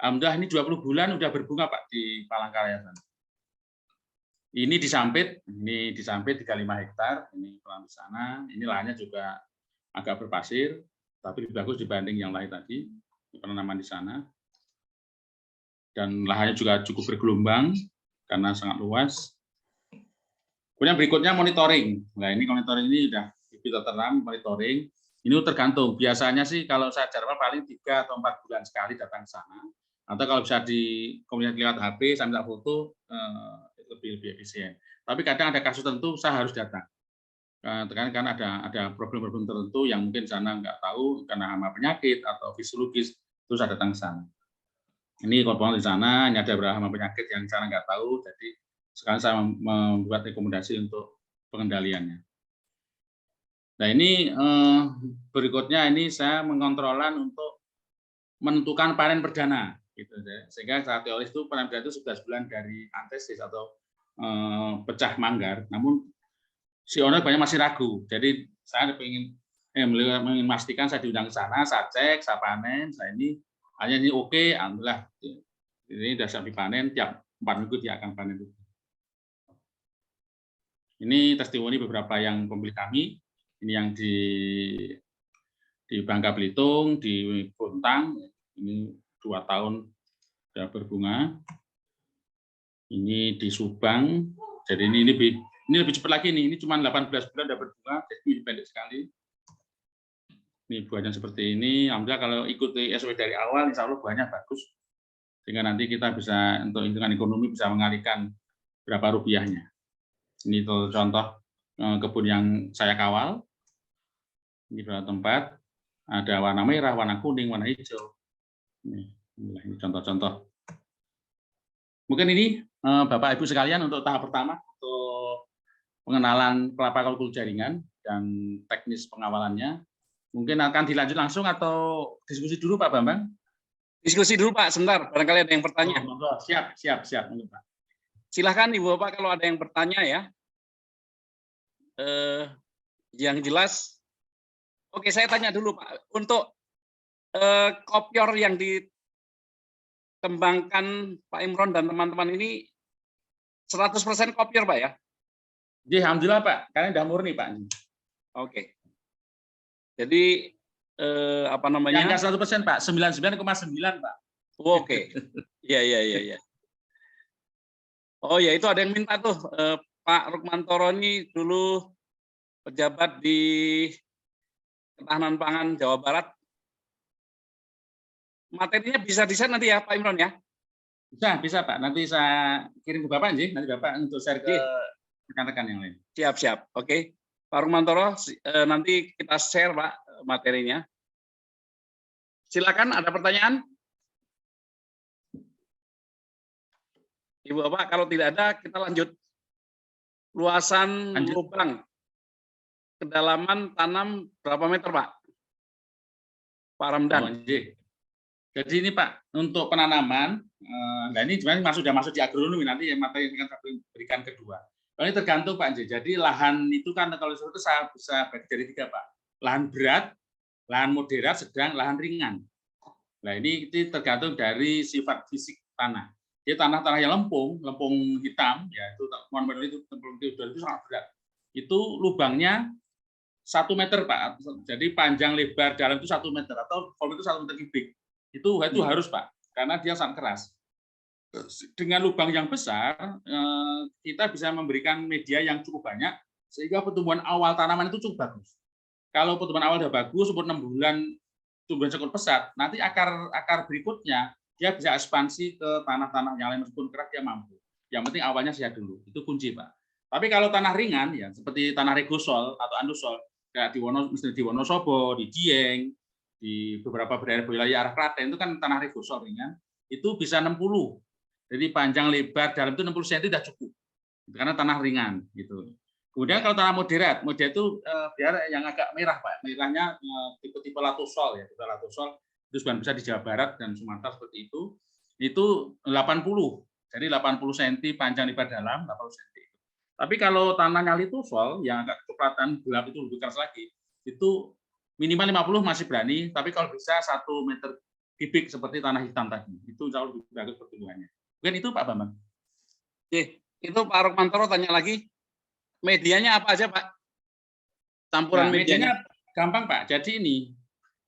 S1: Alhamdulillah ini 20 bulan udah berbunga, Pak, di Palangkaraya sana. Ini di Sampit 35 hektar, ini pelan di sana. Ini lahannya juga agak berpasir, tapi lebih bagus dibanding yang lain tadi, penanaman di sana. Dan lahannya juga cukup bergelombang karena sangat luas. Kemudian berikutnya monitoring. Nah, ini monitoring ini sudah kita terang monitoring. Ini tergantung. Biasanya sih kalau saya jadwal paling 3 atau 4 bulan sekali datang ke sana. Atau kalau bisa komunikasi lewat HP, saya minta foto, lebih efisien. Tapi kadang ada kasus tertentu saya harus datang. Karena ada problem-problem tertentu yang mungkin sana nggak tahu karena hama penyakit atau fisiologis, terus saya datang ke sana. Ini korban di sana, ini ada beberapa hama penyakit yang sana nggak tahu, jadi sekarang saya membuat rekomendasi untuk pengendaliannya. Nah ini berikutnya ini saya mengontrolan untuk menentukan panen perdana. Gitu, sehingga secara teoris itu panen perdana itu 11 bulan dari antesis atau pecah manggar, namun si owner banyak masih ragu. Jadi saya ingin memastikan saya diundang ke sana, saya cek, saya panen, saya ini hanya ini oke, alhamdulillah. Ini sudah siap dipanen, tiap 4 minggu dia akan panen. Ini testimoni beberapa yang pembeli kami. Ini yang di Bangka Belitung, di Bontang, ini 2 tahun sudah berbunga. Ini di Subang, jadi ini lebih cepat lagi nih. Ini cuma 18 bulan sudah berbunga, jadi pendek sekali. Ini buahnya seperti ini. Alhamdulillah kalau ikuti SOP dari awal, insya Allah buahnya bagus. Sehingga nanti kita bisa untuk hitungan ekonomi bisa mengalihkan berapa rupiahnya. Ini contoh kebun yang saya kawal. Ini beberapa tempat. Ada warna merah, warna kuning, warna hijau. Ini contoh-contoh. Mungkin ini Bapak Ibu sekalian untuk tahap pertama untuk pengenalan kelapa kalkul jaringan dan teknis pengawalannya. Mungkin akan dilanjut langsung atau diskusi dulu Pak Bambang?
S2: Diskusi dulu Pak, sebentar. Barangkali ada yang bertanya.
S1: Oh, siap. Pak.
S2: Silahkan Ibu Bapak kalau ada yang bertanya ya. Yang jelas, oke saya tanya dulu Pak. Untuk kopior yang dikembangkan Pak Imron dan teman-teman ini 100% kopior Pak ya?
S1: Jadi alhamdulillah Pak, karena udah murni Pak.
S2: Oke. Jadi apa namanya?
S1: Yang enggak 100% Pak, 99,9 Pak.
S2: Oke. Iya. Oh ya, itu ada yang minta tuh Pak Rukmantoro ini dulu pejabat di Ketahanan Pangan Jawa Barat. Materinya bisa di share nanti ya Pak Imron ya?
S1: Bisa Pak. Nanti saya kirim ke Bapak nanti Bapak untuk share ke rekan-rekan yang lain.
S2: Siap. Oke. Pak Rukmantoro, nanti kita share Pak materinya. Silakan, ada pertanyaan? Ibu Bapak, kalau tidak ada, kita lanjut. Luasan lubang, kedalaman tanam berapa meter, Pak? Pak Ramdan.
S1: Oh, jadi ini Pak, untuk penanaman, nah ini sebenarnya sudah masuk di agronomi, nanti yang materi yang akan berikan kedua. Kalau ini tergantung Pak, jadi lahan itu kan kalau itu saya bisa bagi dari 3 Pak. Lahan berat, lahan moderat, sedang, lahan ringan. Nah ini tergantung dari sifat fisik tanah. Jadi tanah-tanah yang lempung hitam, ya itu lempung itu sangat berat. Itu lubangnya 1 meter Pak. Jadi panjang lebar dalam itu 1 meter atau volume itu 1 meter kubik. Itu harus Pak, karena dia sangat keras. Dengan lubang yang besar, kita bisa memberikan media yang cukup banyak sehingga pertumbuhan awal tanaman itu cukup bagus. Kalau pertumbuhan awal sudah bagus, umur 6 bulan tumbuhan cukup pesat, nanti akar berikutnya dia bisa ekspansi ke tanah-tanah yang lain meskipun keras dia mampu. Yang penting awalnya sehat dulu, itu kunci Pak. Tapi kalau tanah ringan ya seperti tanah regosol atau andosol kayak di Wonosobo, di Dieng, di beberapa wilayah arah Klaten itu kan tanah regosol ringan, itu bisa 60. Jadi panjang lebar dalam itu 60 cm sudah cukup. Karena tanah ringan gitu. Kemudian kalau tanah moderat itu biar yang agak merah Pak. Merahnya tipe-tipe latosol ya, tipe latosol itu sebenarnya bisa di Jawa Barat dan Sumatera seperti itu. Itu 80. Jadi 80 cm panjang lebar dalam, 80 cm. Tapi kalau tanahnya litosol yang agak kecoklatan gelap itu lebih keras lagi, itu minimal 50 masih berani, tapi kalau bisa 1 meter kubik seperti tanah hitam tadi, itu jauh lebih bagus pertumbuhannya. Mungkin itu Pak Bambang.
S2: Oke, itu Pak Rukmantoro tanya lagi. Medianya apa aja Pak? Campuran medianya
S1: gampang Pak. Jadi ini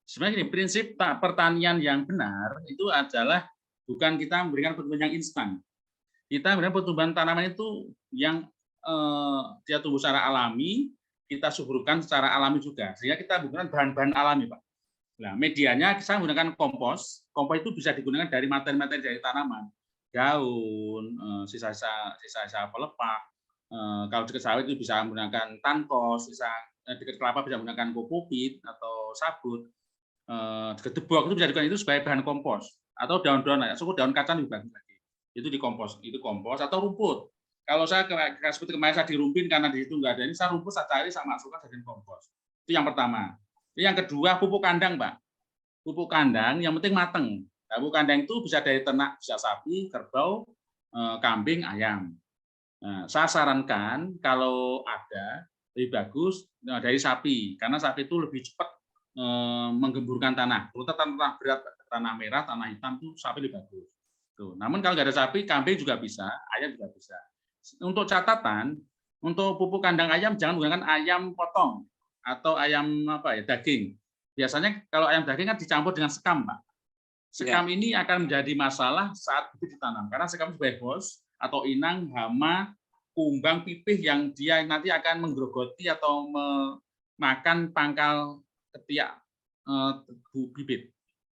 S1: sebenarnya prinsip pertanian yang benar itu adalah bukan kita memberikan pertumbuhan yang instan. Kita memberikan pertumbuhan tanaman itu yang dia tumbuh secara alami, kita suburkan secara alami juga. Sehingga kita menggunakan bahan-bahan alami Pak. Nah, medianya kita menggunakan kompos. Kompos itu bisa digunakan dari materi-materi dari tanaman, daun, sisa-sisa pelepah. Kalau dekat sawit itu bisa menggunakan tankos, dekat kelapa bisa menggunakan kokopit atau sabut. Dekat debok itu bisa digunakan itu sebagai bahan kompos atau daun-daun, syukur daun kacang juga bagus lagi. Itu dikompos, itu kompos atau rumput. Kalau saya seperti kemarin saya dirumpin karena di situ nggak ada ini, saya rumput saya cari saya masukkan jadi kompos. Itu yang pertama. Yang kedua pupuk kandang Pak. Pupuk kandang yang penting mateng. Nah, pupuk kandang itu bisa dari ternak, bisa sapi, kerbau, kambing, ayam. Nah, saya sarankan kalau ada lebih bagus dari sapi, karena sapi itu lebih cepat menggemburkan tanah. Terutama tanah berat, tanah merah, tanah hitam itu sapi lebih bagus. Tuh. Namun kalau nggak ada sapi, kambing juga bisa, ayam juga bisa. Untuk catatan, untuk pupuk kandang ayam jangan menggunakan ayam potong atau ayam daging. Biasanya kalau ayam daging kan dicampur dengan sekam, Pak. Sekam ini akan menjadi masalah saat bibit ditanam karena sekam sebagai bos atau inang, hama, kumbang, pipih yang dia nanti akan menggerogoti atau memakan pangkal ketiak bibit.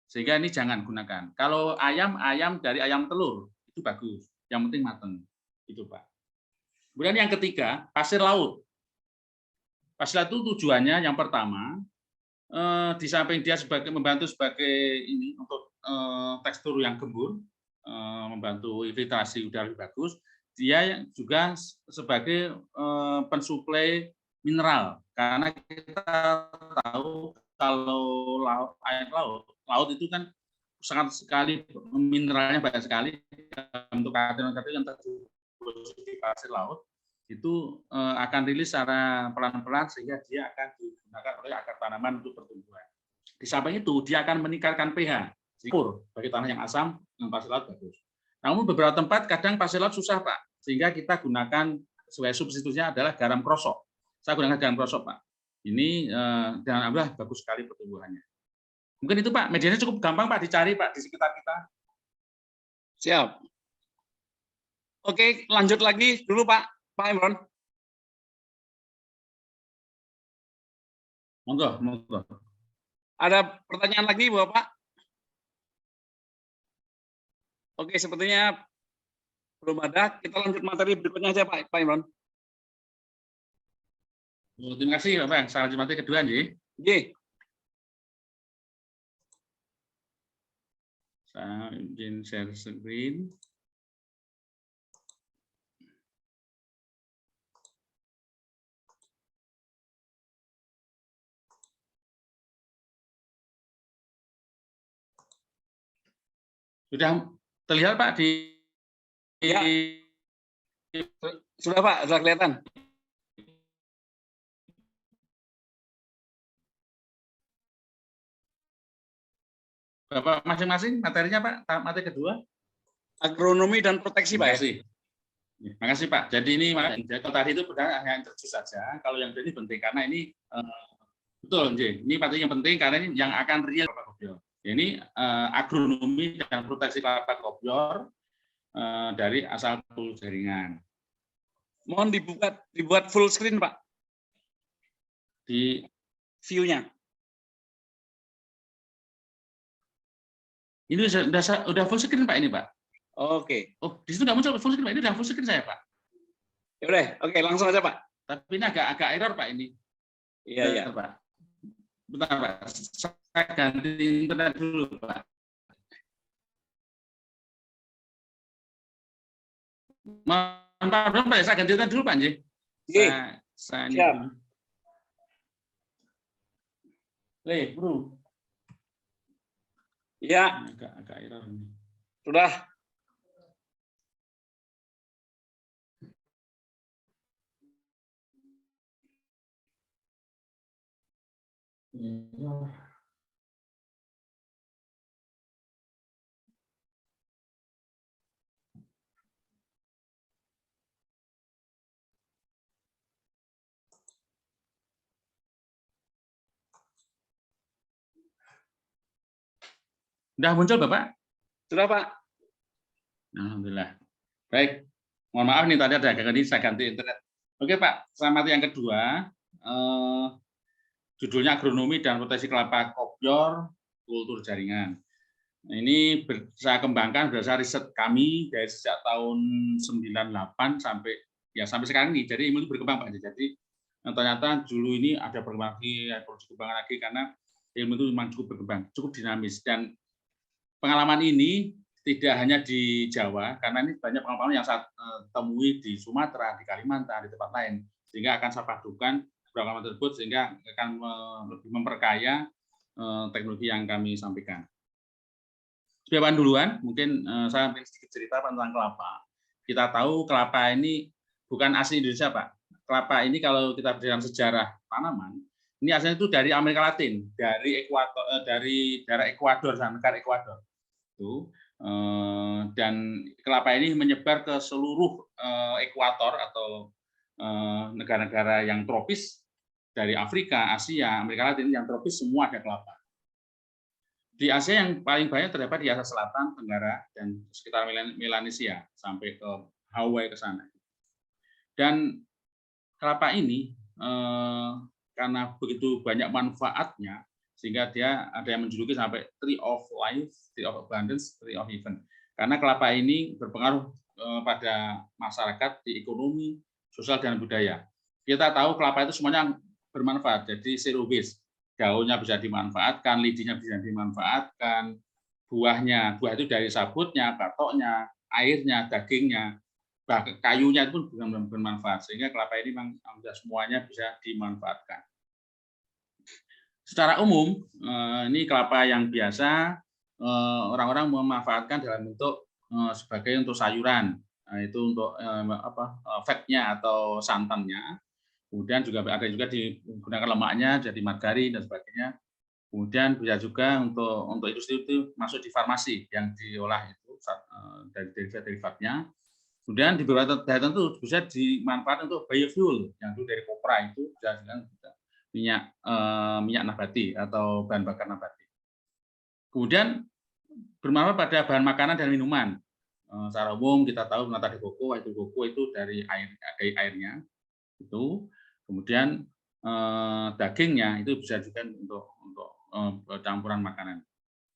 S1: Sehingga ini jangan gunakan. Kalau ayam dari ayam telur itu bagus. Yang penting matang. Itu Pak. Kemudian yang ketiga, pasir laut. Pasir laut itu tujuannya yang pertama, di samping dia membantu sebagai ini untuk tekstur yang gembur, membantu filtrasi udara lebih bagus, dia juga sebagai pensuplai mineral. Karena kita tahu kalau air laut itu kan sangat sekali mineralnya banyak sekali untuk karbon-karbon yang terdeposisi di pasir laut itu akan rilis secara pelan-pelan sehingga dia akan digunakan oleh akar tanaman untuk pertumbuhan. Di samping itu dia akan meningkatkan pH. Bagi tanah yang asam, yang pasir laut bagus. Namun beberapa tempat kadang pasir laut susah, Pak. Sehingga kita gunakan sebagai substitusinya adalah garam krosok. Saya gunakan garam krosok, Pak. Ini dan alhamdulillah bagus sekali pertumbuhannya. Mungkin itu, Pak. Medianya cukup gampang, Pak, dicari, Pak, di sekitar kita.
S2: Siap. Oke, lanjut lagi dulu, Pak Imron.
S1: Monggo, monggo.
S2: Ada pertanyaan lagi, Bapak? Oke, sepertinya belum ada. Kita lanjut materi berikutnya aja, Pak Imron.
S1: Terima kasih, Bapak. Saya lanjut materi kedua, nih. Saya izin share screen. Sudah terlihat, Pak, di
S2: ya. Sudah, Pak, sudah kelihatan.
S1: Bapak masing-masing materinya, Pak, materi kedua.
S2: Agronomi dan proteksi, Pak.
S1: Terima kasih, Pak. Jadi ini kalau tadi itu hanya introduksi saja. Kalau yang ini penting karena ini betul, ini materi yang penting karena ini yang akan real kelapa kopior. Ini agronomi dan proteksi kelapa kopior dari asal kultur jaringan.
S2: Mohon dibuat full screen, Pak.
S1: Di
S2: view-nya.
S1: Ini sudah full screen, Pak, ini, Pak.
S2: Oke.
S1: Oh, di situ nggak muncul full screen, Pak. Ini sudah full screen saya, Pak.
S2: Ya udah, oke, langsung aja, Pak.
S1: Tapi ini agak error, Pak, ini.
S2: Iya.
S1: Pak. Bentar, Pak. Saya ganti internet dulu, Pak. Mohon Pak, saya ganti internet dulu, Pak, nggih. Saya
S2: siap.
S1: Bro.
S2: Ya.
S1: Agak error ini.
S2: Sudah.
S1: Sudah muncul, Bapak?
S2: Sudah, Pak.
S1: Alhamdulillah. Baik. Mohon maaf nih tadi ada gangguan ini, saya ganti internet. Oke, Pak. Materi yang kedua, judulnya agronomi dan proteksi kelapa kopior kultur jaringan. Nah, ini saya kembangkan berdasar riset kami dari sejak tahun 98 sampai sekarang ini. Jadi ilmu itu berkembang, Pak. Jadi ternyata dulu ini ada perkembangan lagi, ada perkembangan lagi karena ilmu itu memang cukup berkembang, cukup dinamis. Dan pengalaman ini tidak hanya di Jawa, karena ini banyak pengalaman yang saya temui di Sumatera, di Kalimantan, di tempat lain, sehingga akan saya padukan pengalaman tersebut sehingga akan lebih memperkaya teknologi yang kami sampaikan. Sebagai duluan, mungkin saya ingin sedikit cerita tentang kelapa. Kita tahu kelapa ini bukan asli Indonesia, Pak. Kelapa ini kalau kita dalam sejarah tanaman, ini asalnya itu dari Amerika Latin, dari daerah Ekuador, negara Ekuador. Dan kelapa ini menyebar ke seluruh ekuator atau negara-negara yang tropis dari Afrika, Asia, Amerika Latin yang tropis semua ada kelapa. Di Asia yang paling banyak terdapat di Asia Selatan, Tenggara, dan sekitar Melanesia sampai ke Hawaii ke sana. Dan kelapa ini karena begitu banyak manfaatnya, sehingga dia ada yang menjuluki sampai tree of life, tree of abundance, tree of heaven. Karena kelapa ini berpengaruh pada masyarakat di ekonomi, sosial, dan budaya. Kita tahu kelapa itu semuanya bermanfaat, jadi zero waste. Daunnya bisa dimanfaatkan, lidinya bisa dimanfaatkan, buahnya, buah itu dari sabutnya, batoknya, airnya, dagingnya, bahkan kayunya itu pun bermanfaat, sehingga kelapa ini memang semuanya bisa dimanfaatkan. Secara umum, ini kelapa yang biasa orang-orang memanfaatkan dalam bentuk sebagai untuk sayuran, itu untuk fat-nya atau santannya. Kemudian juga ada juga digunakan lemaknya jadi margarin dan sebagainya. Kemudian bisa juga untuk industri itu masuk di farmasi yang diolah itu dari derivat-derivatnya. Kemudian di beberapa daerah tertentu bisa dimanfaatkan untuk biofuel yang itu dari kopra itu bisa minyak nabati atau bahan bakar nabati. Kemudian bermanfaat pada bahan makanan dan minuman. Secara umum kita tahu nata de coco itu dari airnya itu. Kemudian dagingnya itu bisa juga untuk campuran makanan.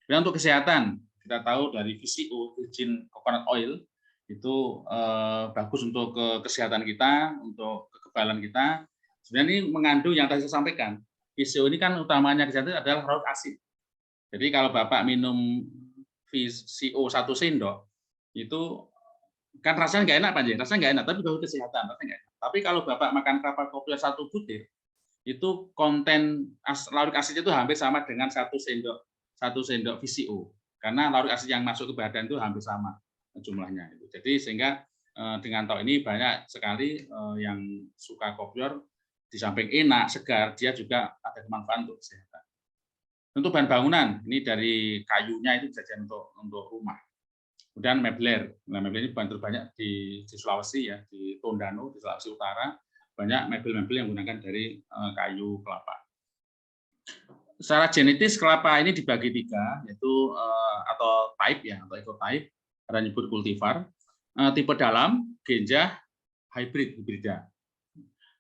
S1: Dan untuk kesehatan kita tahu dari VCO, virgin coconut oil itu bagus untuk kesehatan kita, untuk kekebalan kita. Sebenarnya ini mengandung yang tadi saya sampaikan. VCO ini kan utamanya kesehatan adalah lauric acid. Jadi kalau Bapak minum VCO 1 sendok itu kan rasanya nggak enak Pak J, rasanya nggak enak, tapi bagus kesehatan, rasanya nggak enak. Tapi kalau Bapak makan kelapa kopior 1 butir, itu konten lauric acid itu hampir sama dengan 1 sendok VCO. Karena lauric acid yang masuk ke badan itu hampir sama jumlahnya. Jadi sehingga dengan tahu ini banyak sekali yang suka kopior, di samping enak, segar, dia juga ada kemanfaatan untuk kesehatan. Untuk bahan bangunan, ini dari kayunya itu bisa untuk rumah. Kemudian mebler. Nah, mebler ini banyak di Sulawesi ya, di Tondano, di Sulawesi Utara, banyak mebel-mebel yang menggunakan dari kayu kelapa. Secara genetis kelapa ini dibagi 3, yaitu atau type ya, atau ecotype, ada nyebut kultivar, tipe dalam, genjah, hibrida.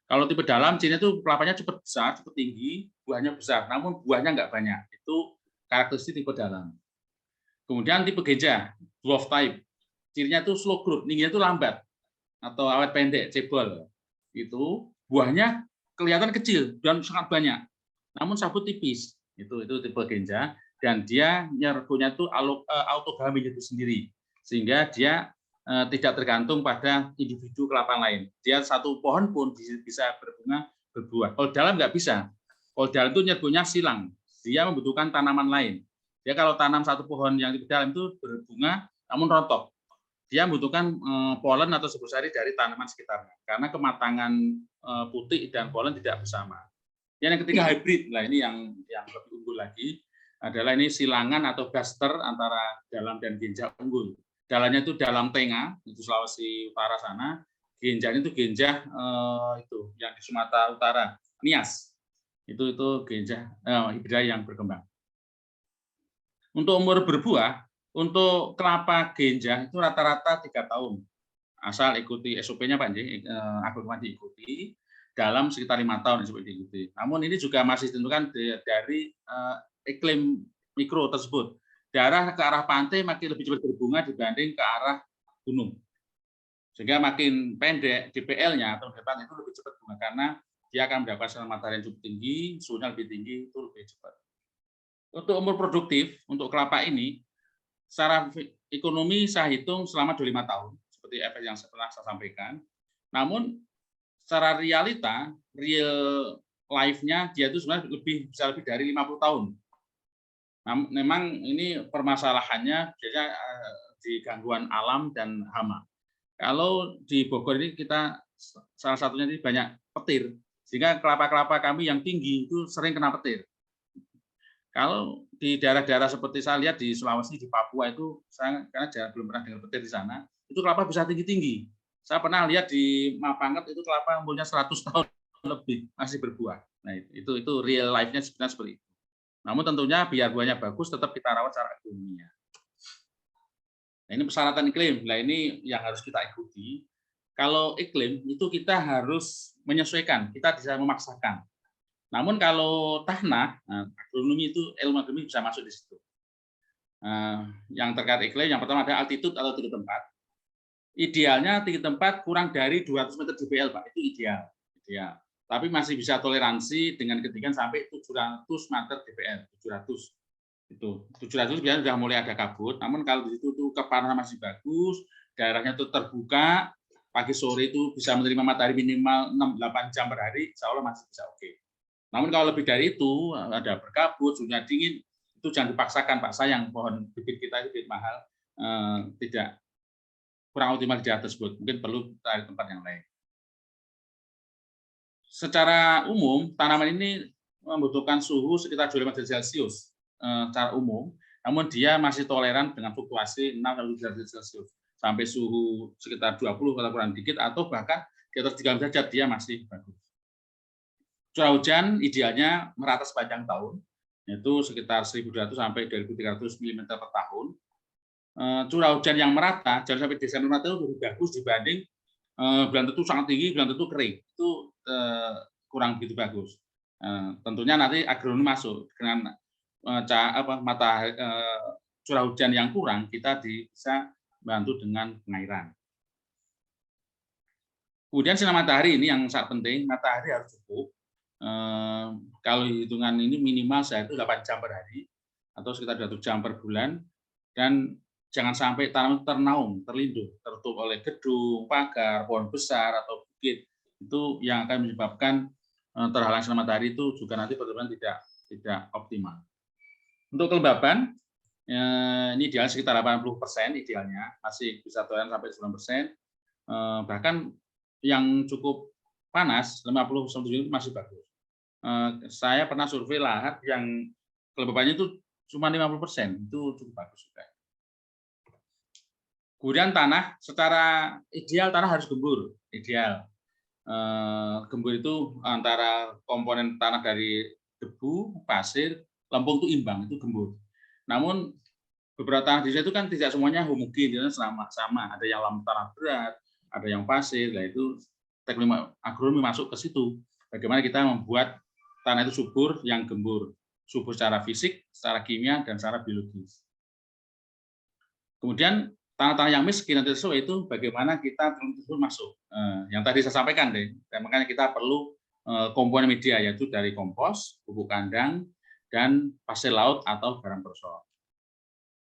S1: Kalau tipe dalam, cirinya itu kelapanya cepat besar, cepat tinggi, buahnya besar, namun buahnya nggak banyak. Itu karakteristik tipe dalam. Kemudian tipe genjah, dwarf type, cirinya itu slow growth, tingginya itu lambat atau awet pendek, cebol. Itu buahnya kelihatan kecil dan sangat banyak, namun sabut tipis. Itu tipe genjah, dan dia nyerbunya itu autogami itu sendiri, sehingga dia tidak tergantung pada individu kelapa lain. Dia satu pohon pun bisa berbuah. Kalau dalam nggak bisa. Kalau dalam itu nyerbunya silang. Dia membutuhkan tanaman lain. Dia kalau tanam satu pohon yang di dalam itu berbunga, namun rontok. Dia membutuhkan polen atau sebusari dari tanaman sekitarnya. Karena kematangan putih dan polen tidak bersama. Yang ketiga hybrid. Nah ini yang lebih unggul lagi adalah ini silangan atau cluster antara dalam dan genjah unggul. Dalamnya itu dalam tengah, itu Sulawesi Utara sana. Genjahnya itu genjah itu yang di Sumatera Utara, Nias. Itu genjah hibrida yang berkembang. Untuk umur berbuah, untuk kelapa genjah itu rata-rata 3 tahun. Asal ikuti SOP-nya Pak J, agronomi diikuti dalam sekitar 5 tahun SOP diikuti. Namun ini juga masih ditentukan dari iklim mikro tersebut. Daerah ke arah pantai makin lebih cepat berbunga dibanding ke arah gunung. Sehingga makin pendek DPL-nya atau depan itu lebih cepat bunga karena dia akan mendapatkan sinar matahari yang cukup tinggi, suhunya lebih tinggi, itu lebih cepat. Untuk umur produktif, untuk kelapa ini, secara ekonomi saya hitung selama 25 tahun, seperti efek yang pernah saya sampaikan. Namun, secara realita, real life-nya dia itu sebenarnya bisa lebih dari 50 tahun. Memang ini permasalahannya biasanya di gangguan alam dan hama. Kalau di Bogor ini kita salah satunya ini banyak petir, sehingga kelapa-kelapa kami yang tinggi itu sering kena petir. Kalau di daerah-daerah seperti saya lihat di Sulawesi, di Papua itu, karena belum pernah dengar petir di sana, itu kelapa bisa tinggi-tinggi. Saya pernah lihat di Mapanget itu kelapa umurnya 100 tahun lebih masih berbuah. Nah itu real life-nya sebenarnya seperti itu. Namun tentunya biar buahnya bagus, tetap kita rawat secara ekonominya. Nah, ini persyaratan iklim. Nah, ini yang harus kita ikuti. Kalau iklim itu kita harus menyesuaikan, kita bisa memaksakan. Namun kalau tanah, agronomi itu ilmu agronomi bisa masuk di situ. Yang terkait iklim, yang pertama ada altitude atau tinggi tempat. Idealnya tinggi tempat kurang dari 200 meter DPL, Pak. Itu ideal. Tapi masih bisa toleransi dengan ketinggian sampai 700 meter DPL, 700. Itu 700 biasanya sudah mulai ada kabut, namun kalau di situ tuh kepanasan masih bagus, daerahnya tuh terbuka, pagi sore itu bisa menerima matahari minimal 6-8 jam per hari, insya Allah masih bisa oke. Namun kalau lebih dari itu, ada berkabut, suhunya dingin, itu jangan dipaksakan, Pak. Sayang pohon bibit kita itu bibit mahal, tidak kurang optimal di daerah tersebut. Mungkin perlu cari tempat yang lain. Secara umum, tanaman ini membutuhkan suhu sekitar 25 derajat Celcius secara umum, namun dia masih toleran dengan fluktuasi 6 derajat Celcius sampai suhu sekitar 20 kalau kurang dikit, atau bahkan di atas 30 derajat dia masih bagus. Curah hujan idealnya merata sepanjang tahun, yaitu sekitar 1.200 sampai 2.300 mm per tahun. Curah hujan yang merata, jangan sampai Desember merata itu lebih bagus dibanding bulan tertentu sangat tinggi, bulan tertentu kering. Itu kurang begitu bagus. Tentunya nanti agronomi masuk dengan curah hujan yang kurang, kita bisa bantu dengan pengairan. Kemudian sinar matahari ini yang sangat penting, matahari harus cukup. Kalau hitungan ini minimal saya itu 8 jam per hari atau sekitar 1 jam per bulan, dan jangan sampai tanaman ternaung, terlindung, tertutup oleh gedung, pagar, pohon besar atau bukit. Itu yang akan menyebabkan terhalang sinar matahari, itu juga nanti pertumbuhan tidak optimal. Untuk kelembaban ini ideal sekitar 80% idealnya, masih bisa toleran sampai 9%. Bahkan yang cukup panas 50-70 itu masih bagus. Saya pernah survei lahan yang kelembabannya itu cuma 50%, itu cukup bagus juga. Kemudian tanah, secara ideal tanah harus gembur, ideal. Gembur itu antara komponen tanah dari debu, pasir, lempung itu imbang, itu gembur. Namun beberapa tanah di situ kan tidak semuanya homogen, sama, ada yang tanah berat, ada yang pasir, nah itu teknik agronomi masuk ke situ. Bagaimana kita membuat tanah itu subur yang gembur, subur secara fisik, secara kimia, dan secara biologis. Kemudian tanah-tanah yang miskin nanti sesuai itu bagaimana kita tersebut masuk. Yang tadi saya sampaikan deh, makanya kita perlu komponen media, yaitu dari kompos, pupuk kandang, dan pasir laut atau garam perosot.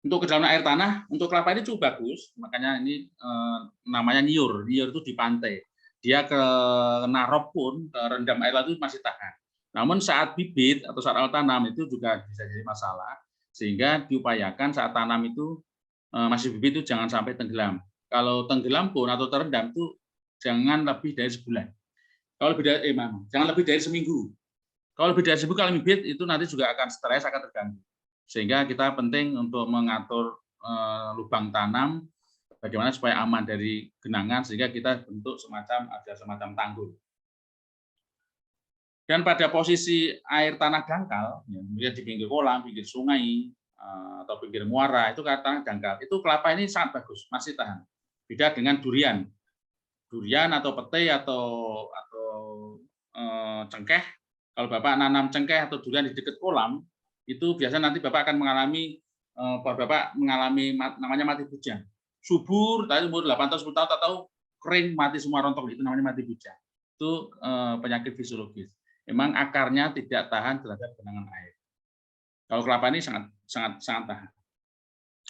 S1: Untuk kedalaman air tanah, untuk kelapa ini cukup bagus, makanya ini namanya niur. Niur itu di pantai. Dia ke narop pun, ke rendam air laut itu masih tahan. Namun saat bibit atau saat awal tanam itu juga bisa jadi masalah, sehingga diupayakan saat tanam itu masih bibit itu jangan sampai tenggelam. Kalau tenggelam pun atau terendam itu jangan lebih dari sebulan. Kalau lebih dari jangan lebih dari seminggu. Kalau lebih dari seminggu kalau bibit itu nanti juga akan stres, akan terganggu. Sehingga kita penting untuk mengatur lubang tanam bagaimana supaya aman dari genangan, sehingga kita bentuk ada semacam tanggul. Dan pada posisi air tanah dangkal, ya, di pinggir kolam, pinggir sungai, atau pinggir muara, itu tanah dangkal. Itu kelapa ini sangat bagus, masih tahan. Beda dengan durian. Durian atau pete atau cengkeh, kalau Bapak nanam cengkeh atau durian di dekat kolam, itu biasanya nanti Bapak akan mengalami namanya mati bujang. Subur, tadi umur 8 tahun, 10 tahun, tak tahu kering, mati semua rontok, itu namanya mati bujang. Itu penyakit fisiologis. Memang akarnya tidak tahan terhadap genangan air. Kalau kelapa ini sangat tahan.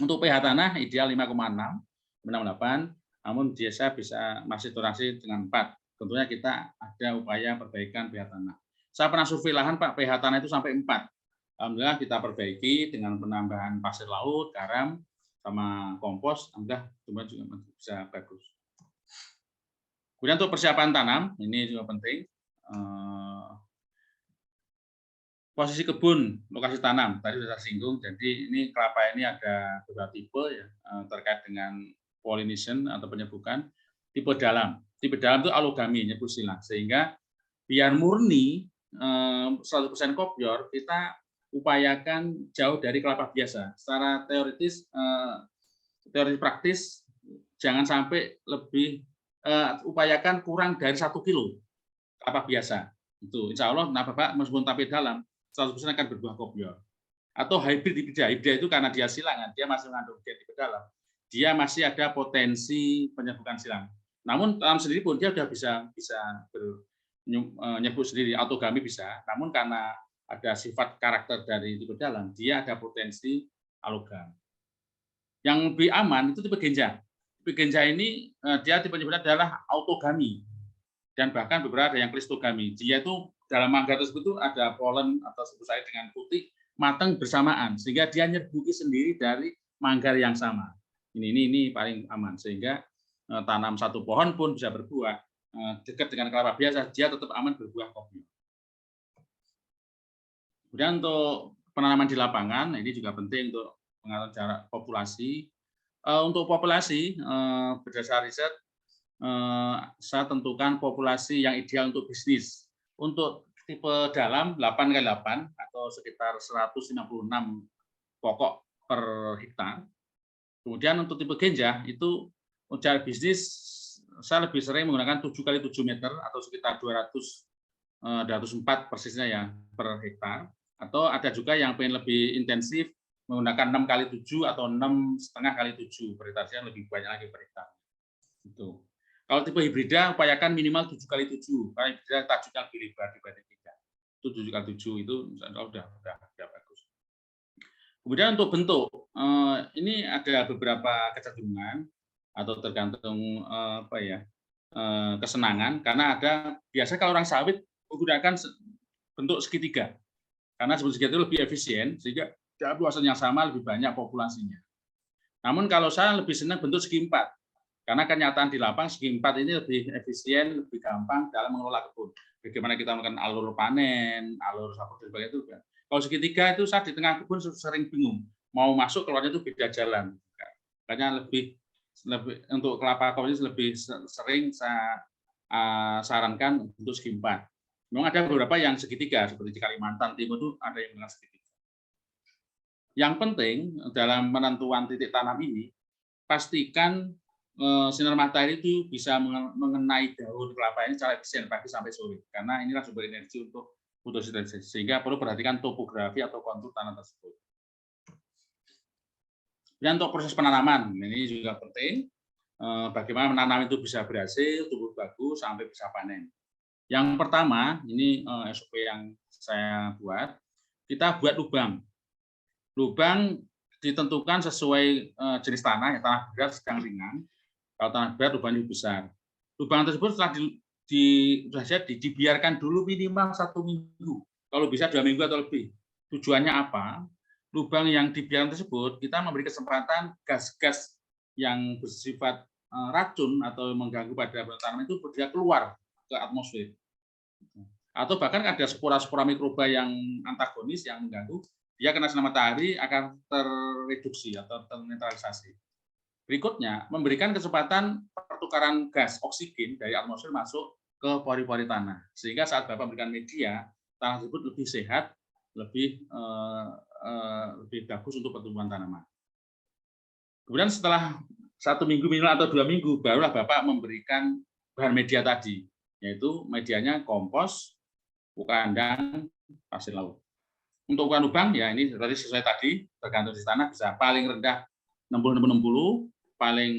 S1: Untuk pH tanah ideal 5,6, 6,8, namun biasa bisa masih toleransi dengan 4. Tentunya kita ada upaya perbaikan pH tanah. Saya pernah survei lahan, Pak, pH tanah itu sampai 4. Alhamdulillah kita perbaiki dengan penambahan pasir laut, garam, sama kompos, alhamdulillah tumbuhan juga bisa bagus. Kemudian untuk persiapan tanam, ini juga penting. Posisi kebun, lokasi tanam, tadi sudah singgung, jadi ini kelapa ini ada beberapa tipe ya, terkait dengan pollination atau penyebukan. Tipe dalam itu alogami, nyebut silang, sehingga biar murni 100% kopior, kita upayakan jauh dari kelapa biasa. Secara teoritis, teori praktis, jangan sampai lebih, upayakan kurang dari 1 kilo kelapa biasa. Itu insya Allah, nah Bapak meskipun tapi dalam, 100% akan berbuah kopior. Atau hybrid hibrida itu karena dia silangan, dia masih mengandung gen di dalam, dia masih ada potensi penyebukan silang. Namun tanam sendiri pun dia sudah bisa nyebut sendiri, autogami bisa. Namun karena ada sifat karakter dari tipe dalam, dia ada potensi alogam. Yang lebih aman itu tipe genja. Tipe genja ini dia tipe nyebutnya adalah autogami dan bahkan beberapa ada yang klistogami. Dia itu dalam mangga tersebut itu ada polen atau sebut saya dengan putih matang bersamaan sehingga dia nyerbuki sendiri dari manggar yang sama. Ini paling aman sehingga tanam satu pohon pun bisa berbuah dekat dengan kelapa biasa dia tetap aman berbuah kopi. Kemudian untuk penanaman di lapangan ini juga penting untuk mengatur jarak populasi. Untuk populasi berdasar riset saya tentukan populasi yang ideal untuk bisnis. Untuk tipe dalam 8x8 atau sekitar 156 pokok per hektar. Kemudian untuk tipe genja itu cara bisnis saya lebih sering menggunakan 7x7 meter atau sekitar 204 persisnya ya per hektar. Atau ada juga yang pengen lebih intensif menggunakan 6x7 atau 6,5x7 per hektar, lebih banyak lagi per hektar. Itu. Kalau tipe hibrida upayakan minimal 7x7 karena hibrida tajuknya lebih lebar dibanding 3. Itu 7x7 itu udah bagus. Kemudian untuk bentuk ini ada beberapa kecenderungan atau tergantung kesenangan karena ada biasanya kalau orang sawit menggunakan bentuk segitiga karena segitiga itu lebih efisien sehingga dalam luasan yang sama lebih banyak populasinya. Namun kalau saya lebih senang bentuk segi empat karena kenyataan di lapang segi empat ini lebih efisien, lebih gampang dalam mengelola kebun. Bagaimana kita melakukan alur panen, alur sapu dan sebagainya itu. Kalau segitiga itu saya di tengah kebun sering bingung mau masuk keluarnya itu beda jalan. Makanya lebih untuk kelapa kopi lebih sering saya sarankan untuk segi empat. Memang ada beberapa yang segitiga seperti di Kalimantan Timur itu ada yang dengan segitiga. Yang penting dalam penentuan titik tanam ini pastikan sinar matahari itu bisa mengenai daun kelapa ini secara efisien pagi sampai sore karena inilah sumber energi untuk fotosintesis sehingga perlu perhatikan topografi atau kontur tanah tersebut. Dan untuk proses penanaman ini juga penting bagaimana menanam itu bisa berhasil, tumbuh bagus sampai bisa panen. Yang pertama ini SOP yang saya buat, kita buat lubang. Lubang ditentukan sesuai jenis tanah, ya, tanah berat sedang ringan. Kalau tanah berat lubangnya besar. Lubang tersebut setelah dibiarkan dulu minimal 1 minggu. Kalau bisa 2 minggu atau lebih. Tujuannya apa? Lubang yang dibiarkan tersebut kita memberi kesempatan gas-gas yang bersifat racun atau mengganggu pada tanaman itu dia keluar ke atmosfer. Atau bahkan ada spora-spora mikroba yang antagonis yang mengganggu, dia kena sinar matahari akan terreduksi atau ternetralisasi. Berikutnya, memberikan kesempatan pertukaran gas oksigen dari atmosfer masuk ke pori-pori tanah. Sehingga saat Bapak memberikan media, tanah tersebut lebih sehat, lebih bagus untuk pertumbuhan tanaman. Kemudian setelah 1 minggu minimal atau 2 minggu, barulah Bapak memberikan bahan media tadi, yaitu medianya kompos, pupuk kandang, pasir laut. Untuk ukuran lubang, ya ini tadi sesuai tadi, tergantung di tanah bisa paling rendah 60-60, paling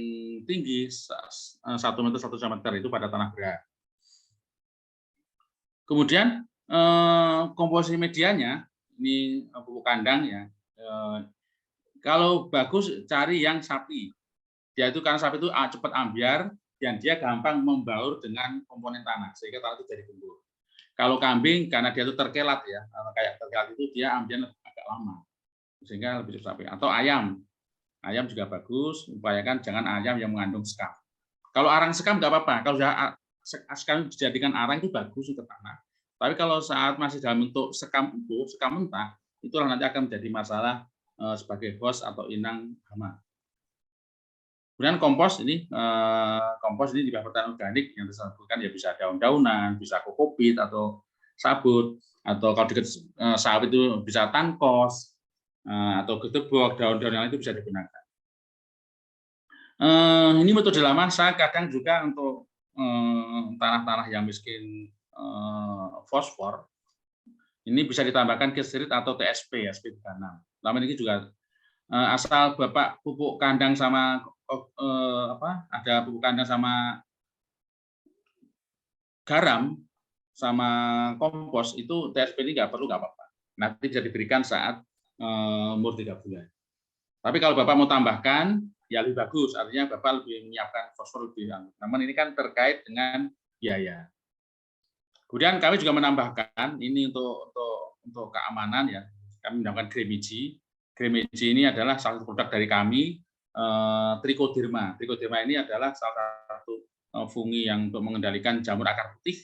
S1: tinggi 1 meter 1 meter itu pada tanah berat. Kemudian komposisi medianya ini pupuk kandang ya. Kalau bagus cari yang sapi. Dia itu karena sapi itu cepat ambiar dan dia gampang membaur dengan komponen tanah sehingga tanah itu jadi gembur. Kalau kambing karena dia itu terkelat ya, kayak terkelat itu dia ambiar agak lama sehingga lebih cepat sapi. Atau ayam. Ayam juga bagus, upayakan jangan ayam yang mengandung sekam. Kalau arang sekam nggak apa-apa, kalau sudah sekam dijadikan arang itu bagus untuk tanah. Tapi kalau saat masih dalam bentuk sekam utuh, sekam mentah, itulah nanti akan menjadi masalah sebagai host atau inang hama. Kemudian kompos ini di pertanian organik yang disebutkan ya bisa daun-daunan, bisa kokopit atau sabut, atau kalau dekat sawit itu bisa tangkos, atau gedebok, daun-daun yang itu bisa digunakan. Ini metode lama, saya kadang juga untuk tanah-tanah yang miskin fosfor, ini bisa ditambahkan kesirit atau TSP, ya, SP36. Lama ini juga asal Bapak pupuk kandang sama ada pupuk kandang sama garam, sama kompos, itu TSP ini nggak perlu, nggak apa-apa. nanti bisa diberikan saat umur 3 bulan. Tapi kalau Bapak mau tambahkan, ya lebih bagus, artinya Bapak lebih menyiapkan fosfor lebih. Namun ini kan terkait dengan biaya. Kemudian kami juga menambahkan ini untuk keamanan ya, kami menambahkan Gremiji. Gremiji ini adalah salah satu produk dari kami, Trichoderma. Trichoderma ini adalah salah satu fungi yang untuk mengendalikan jamur akar putih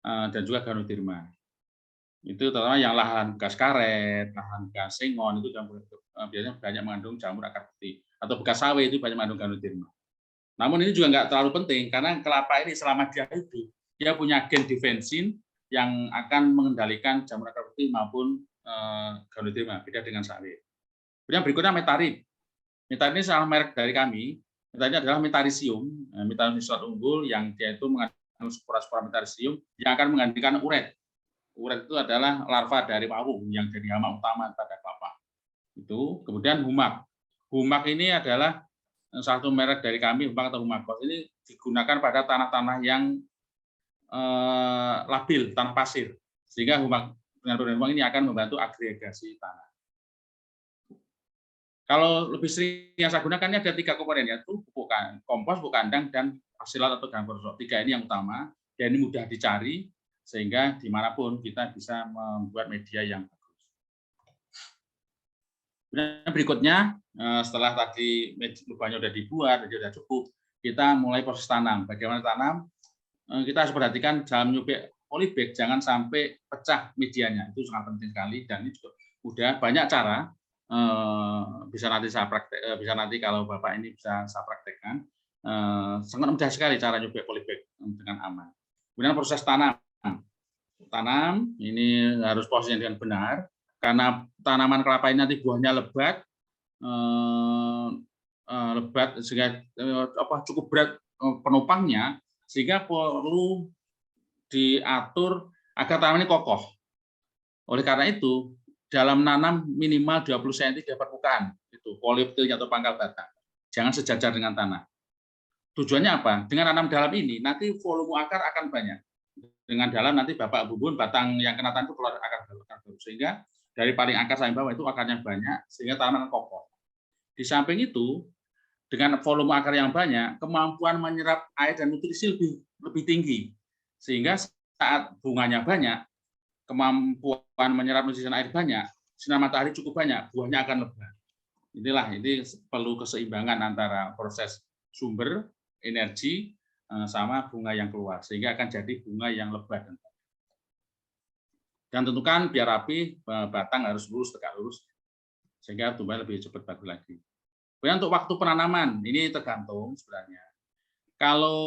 S1: dan juga Ganoderma. Itu terutama yang lahan bekas karet, lahan bekas sengon itu biasanya banyak mengandung jamur akar putih, atau bekas sawit itu banyak mengandung Ganoderma. Namun ini juga nggak terlalu penting karena kelapa ini selama dia hidup dia punya gen defensin yang akan mengendalikan jamur akar putih maupun Ganoderma, beda dengan sawit. Kemudian berikutnya Metarit. Metarit ini salah merek dari kami. Metarit ini adalah Metarisium, Metarisium unggul yang dia itu mengandung spora-spora Metarisium yang akan menggantikan uret. Uret itu adalah larva dari pawung yang jadi hama utama pada kelapa. Itu. Kemudian Humak. Humak ini adalah salah satu merek dari kami, Humak atau Humakos. Ini digunakan pada tanah-tanah yang labil, tanah pasir. Sehingga Humak dengan produk Humak ini akan membantu agregasi tanah. Kalau lebih sering yang saya gunakan ini ada 3 komponen, yaitu pupuk kompos, pupuk kandang, dan hasilat atau gangguan. 3 ini yang utama, dan ini mudah dicari, sehingga dimanapun kita bisa membuat media yang bagus. Dan berikutnya, setelah tadi lubangnya sudah dibuat, sudah cukup, kita mulai proses tanam. Bagaimana tanam? Kita harus perhatikan dalam nyubek polybag jangan sampai pecah medianya, itu sangat penting sekali, dan ini juga udah banyak cara. Bisa nanti kalau Bapak ini bisa saya praktekkan, sangat mudah sekali cara nyubek polybag dengan aman. Kemudian proses tanam ini harus posisinya dengan benar karena tanaman kelapa ini nanti buahnya lebat sehingga cukup berat penopangnya, sehingga perlu diatur agar tanaman ini kokoh. Oleh karena itu dalam nanam minimal 20 cm di permukaan, itu poliptilnya atau pangkal batang. Jangan sejajar dengan tanah. Tujuannya apa? Dengan nanam dalam ini, nanti volume akar akan banyak. Dengan dalam nanti Bapak bumbun, batang yang kena tanah itu keluar akar baru. Sehingga dari paling akar sampai bawah itu akarnya banyak, sehingga tanaman kokoh. Di samping itu, dengan volume akar yang banyak, kemampuan menyerap air dan nutrisi lebih tinggi. Sehingga saat bunganya banyak, kemampuan menyerap nutrisi air banyak, sinar matahari cukup banyak, buahnya akan lebat. Ini perlu keseimbangan antara proses sumber energi sama bunga yang keluar, sehingga akan jadi bunga yang lebat. Dan tentukan biar rapi, batang harus lurus, tegak lurus, sehingga tumbuhnya lebih cepat bagus lagi. Kemudian untuk waktu penanaman, ini tergantung sebenarnya. Kalau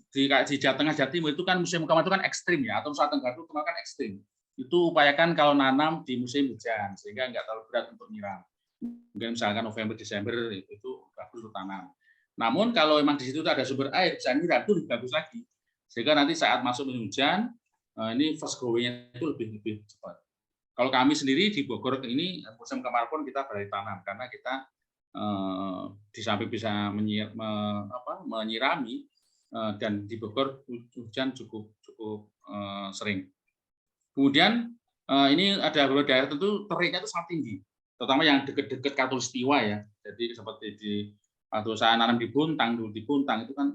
S1: di Jawa Tengah, Jawa Timur itu kan musim kemarau itu kan ekstrim ya, atau Nusa Tenggara itu kan ekstrim. Itu upayakan kalau nanam di musim hujan, sehingga nggak terlalu berat untuk nyiram. Mungkin misalkan November, Desember itu bagus untuk tanam. Namun kalau memang di situ ada sumber air, bisa nyiram, itu lebih bagus lagi. Sehingga nanti saat masuk musim hujan, ini fast growing-nya itu lebih cepat. Kalau kami sendiri di Bogor ini, musim kemarau pun kita beralih tanam, karena kita di samping bisa menyirami, dan di Bogor hujan cukup sering. Kemudian ini ada beberapa daerah tentu teriknya itu sangat tinggi, terutama yang dekat-dekat Katulistiwa ya. Jadi seperti waktu saya nanam di Bontang, dulu di Bontang itu kan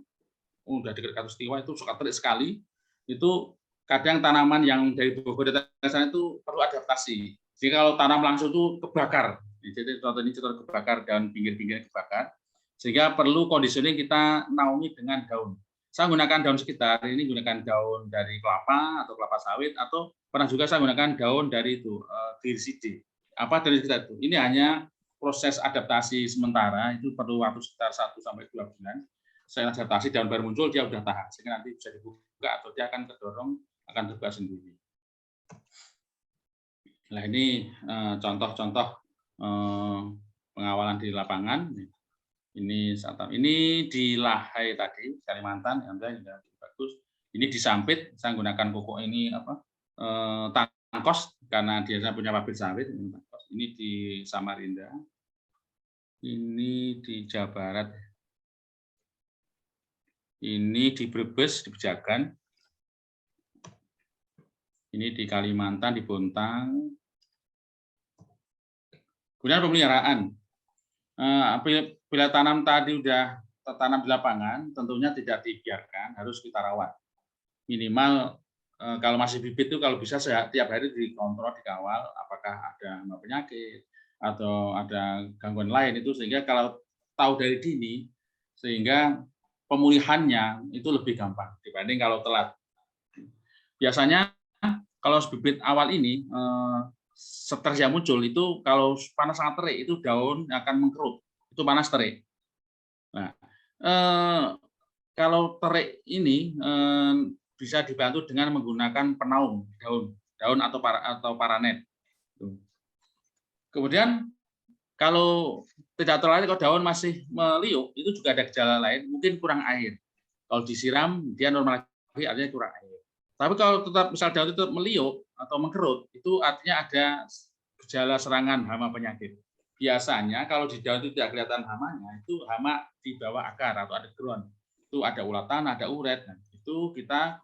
S1: udah dekat Katulistiwa, itu suka terik sekali. Itu kadang tanaman yang dari Bogor datang ke sana itu perlu adaptasi. Jadi kalau tanam langsung itu kebakar. Jadi contoh ini contoh kebakar, daun pinggir-pinggirnya kebakar, sehingga perlu conditioning kita naungi dengan daun. Saya menggunakan daun sekitar, ini menggunakan daun dari kelapa atau kelapa sawit, atau pernah juga saya menggunakan daun dari itu Diricide. Apa dari sekitar itu? Ini hanya proses adaptasi sementara, itu perlu waktu sekitar 1 sampai 2 bulan. Saya adaptasi, daun baru muncul, dia sudah tahan, sehingga nanti bisa dibuka atau dia akan kedorong, akan terbuka sendiri. Nah ini contoh-contoh pengawalan di lapangan. Ini di Lahai tadi, Kalimantan, yang juga bagus. Ini di Sampit, saya menggunakan pupuk ini tangkos karena dia punya pabrik sawit. Ini di Samarinda. Ini di Jawa Barat. Ini di Brebes, di Pejagan. Ini di Kalimantan, di Bontang. Kemudian pemeliharaan. Bila tanam tadi udah tertanam di lapangan, tentunya tidak dibiarkan, harus kita rawat. Minimal kalau masih bibit itu kalau bisa tiap hari dikontrol, dikawal apakah ada hama penyakit atau ada gangguan lain itu, sehingga kalau tahu dari dini, sehingga pemulihannya itu lebih gampang dibanding kalau telat. Biasanya kalau bibit awal ini stres yang muncul itu kalau panas sangat terik itu daun akan mengkerut, itu panas terik. Nah, kalau terik ini bisa dibantu dengan menggunakan penaung daun atau paranet. Kemudian kalau tidak terlalu, kalau daun masih meliuk, itu juga ada gejala lain, mungkin kurang air. Kalau disiram dia normal lagi, artinya kurang air. Tapi kalau tetap misal daun tetap meliuk atau mengkerut, itu artinya ada gejala serangan hama penyakit. Biasanya kalau di daun itu tidak kelihatan hamanya, itu hama di bawah akar atau ada ground. Itu ada ulat tanah, ada uret. Nah, itu kita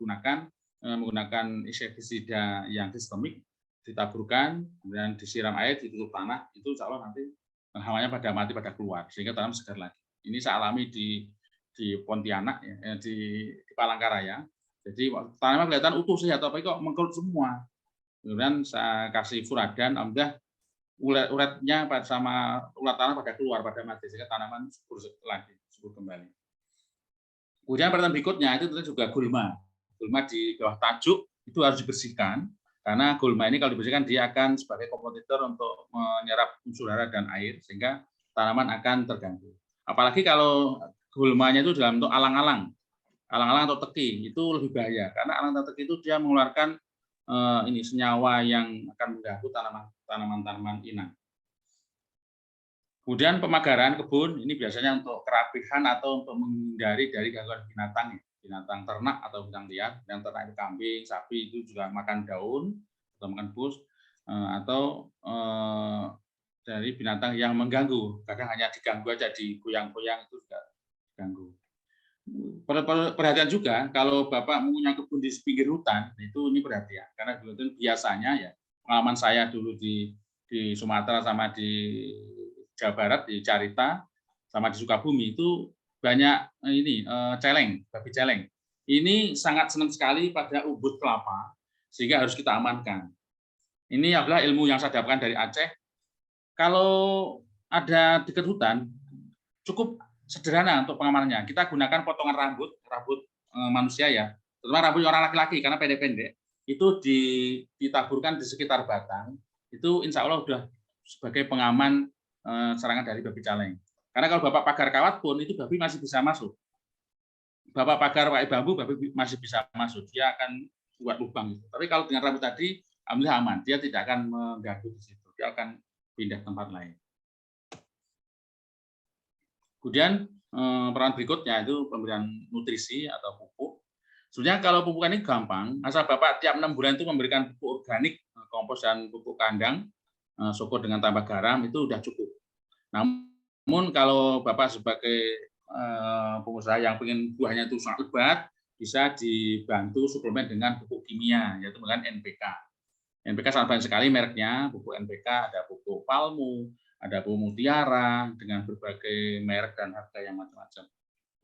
S1: menggunakan insektisida yang sistemik, ditaburkan, kemudian disiram air, ditutup tanah, itu insya Allah nanti hamanya pada mati, pada keluar, sehingga tanam segar lagi. Ini saya alami di Pontianak, ya, di Palangkaraya. Jadi tanaman kelihatan utuh sih, atau apa kok mengkerut semua. Kemudian saya kasih furadan, alhamdulillah uretnya sama ulat tanah pada keluar, pada mati, sehingga tanaman subur lagi, subur kembali. Kemudian pertanyaan berikutnya itu juga gulma. Gulma di bawah tajuk itu harus dibersihkan, karena gulma ini kalau dibersihkan dia akan sebagai kompetitor untuk menyerap unsur hara dan air, sehingga tanaman akan terganggu. Apalagi kalau gulmanya itu dalam bentuk alang-alang atau teki, itu lebih bahaya, karena alang atau teki itu dia mengeluarkan ini senyawa yang akan mengganggu tanaman-tanaman inang. Kemudian pemagaran kebun ini biasanya untuk kerapihan atau untuk menghindari dari gangguan binatang ternak atau binatang liar. Yang ternak itu kambing, sapi itu juga makan daun atau makan bus, atau dari binatang yang mengganggu. Kadang hanya diganggu aja, digoyang-goyang itu juga diganggu. Perhatian juga kalau Bapak punya kebun di pinggir hutan, itu ini perhatian, karena itu biasanya ya pengalaman saya dulu di Sumatera sama di Jawa Barat, di Carita sama di Sukabumi itu banyak ini babi celeng. Ini sangat senang sekali pada ubud kelapa, sehingga harus kita amankan. Ini adalah ilmu yang saya dapatkan dari Aceh. Kalau ada dekat hutan, cukup sederhana untuk pengamanannya. Kita gunakan potongan rambut manusia ya, terutama rambut orang laki-laki karena pendek-pendek, itu ditaburkan di sekitar batang, itu insya Allah sudah sebagai pengaman serangan dari babi caleng. Karena kalau Bapak pagar kawat pun, itu babi masih bisa masuk. Bapak pagar pakai bambu, babi masih bisa masuk. Dia akan buat lubang. Tapi kalau dengan rambut tadi, alhamdulillah aman. Dia tidak akan mengganggu di situ. Dia akan pindah tempat lain. Kemudian peran berikutnya itu pemberian nutrisi atau pupuk. Sebenarnya kalau pupuk ini gampang, asal Bapak tiap 6 bulan itu memberikan pupuk organik, kompos dan pupuk kandang, syukur dengan tambah garam, itu sudah cukup. Namun kalau Bapak sebagai pengusaha yang ingin buahnya itu sangat lebat, bisa dibantu suplemen dengan pupuk kimia, yaitu dengan NPK. NPK sangat banyak sekali mereknya, pupuk NPK, ada pupuk palmu, ada pupuk mutiara dengan berbagai merek dan harga yang macam-macam.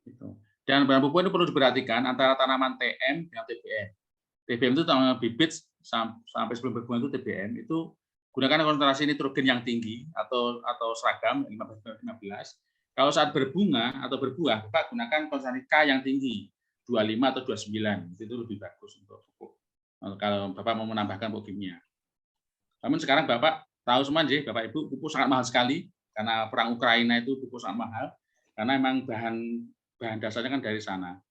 S1: Gitu. Dan bahan pupuk itu perlu diperhatikan antara tanaman TM dengan TBM. TBM itu tanaman bibit sampai sebelum berbunga itu TBM itu gunakan konsentrasi nitrogen yang tinggi atau seragam 15. Kalau saat berbunga atau berbuah, Bapak gunakan konsentrasi K yang tinggi 25 atau 29. Itu lebih bagus untuk pupuk. Kalau Bapak mau menambahkan pupuk kimia. Namun sekarang Bapak tahu semua sih, Bapak Ibu, pupuk sangat mahal sekali karena perang Ukraina itu pupuk sangat mahal karena memang bahan dasarnya kan dari sana.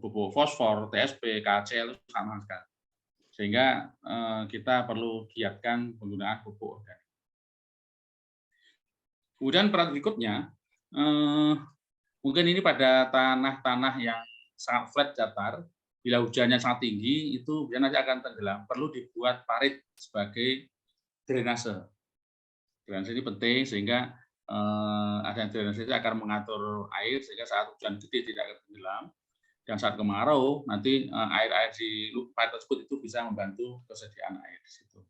S1: Pupuk fosfor, TSP, KCl itu sangat mahal sekali. Sehingga kita perlu giatkan penggunaan pupuk organik. Kemudian peran berikutnya, mungkin ini pada tanah-tanah yang sangat flat datar, bila hujannya sangat tinggi, itu nanti akan tenggelam. Perlu dibuat parit sebagai drainase. Drainase ini penting sehingga ada drainase itu akan mengatur air sehingga saat hujan gede tidak akan tenggelam. Dan saat kemarau nanti air-air di parit tersebut itu bisa membantu kesediaan air di situ.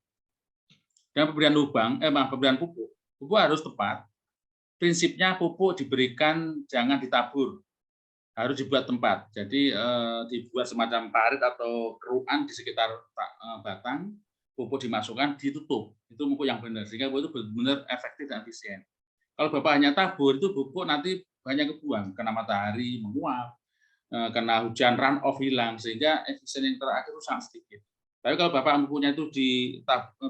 S1: Dan pemberian pupuk harus tepat. Prinsipnya pupuk diberikan jangan ditabur, harus dibuat tempat. Jadi dibuat semacam parit atau keruan di sekitar batang, pupuk dimasukkan, ditutup. Itu pupuk yang benar, sehingga pupuk itu benar-benar efektif dan efisien. Kalau Bapak hanya tabur, itu pupuk nanti banyak kebuang, kena matahari, menguap, kena hujan, run off hilang, sehingga efisien yang terakhir itu sangat sedikit. Tapi kalau Bapak pupuknya itu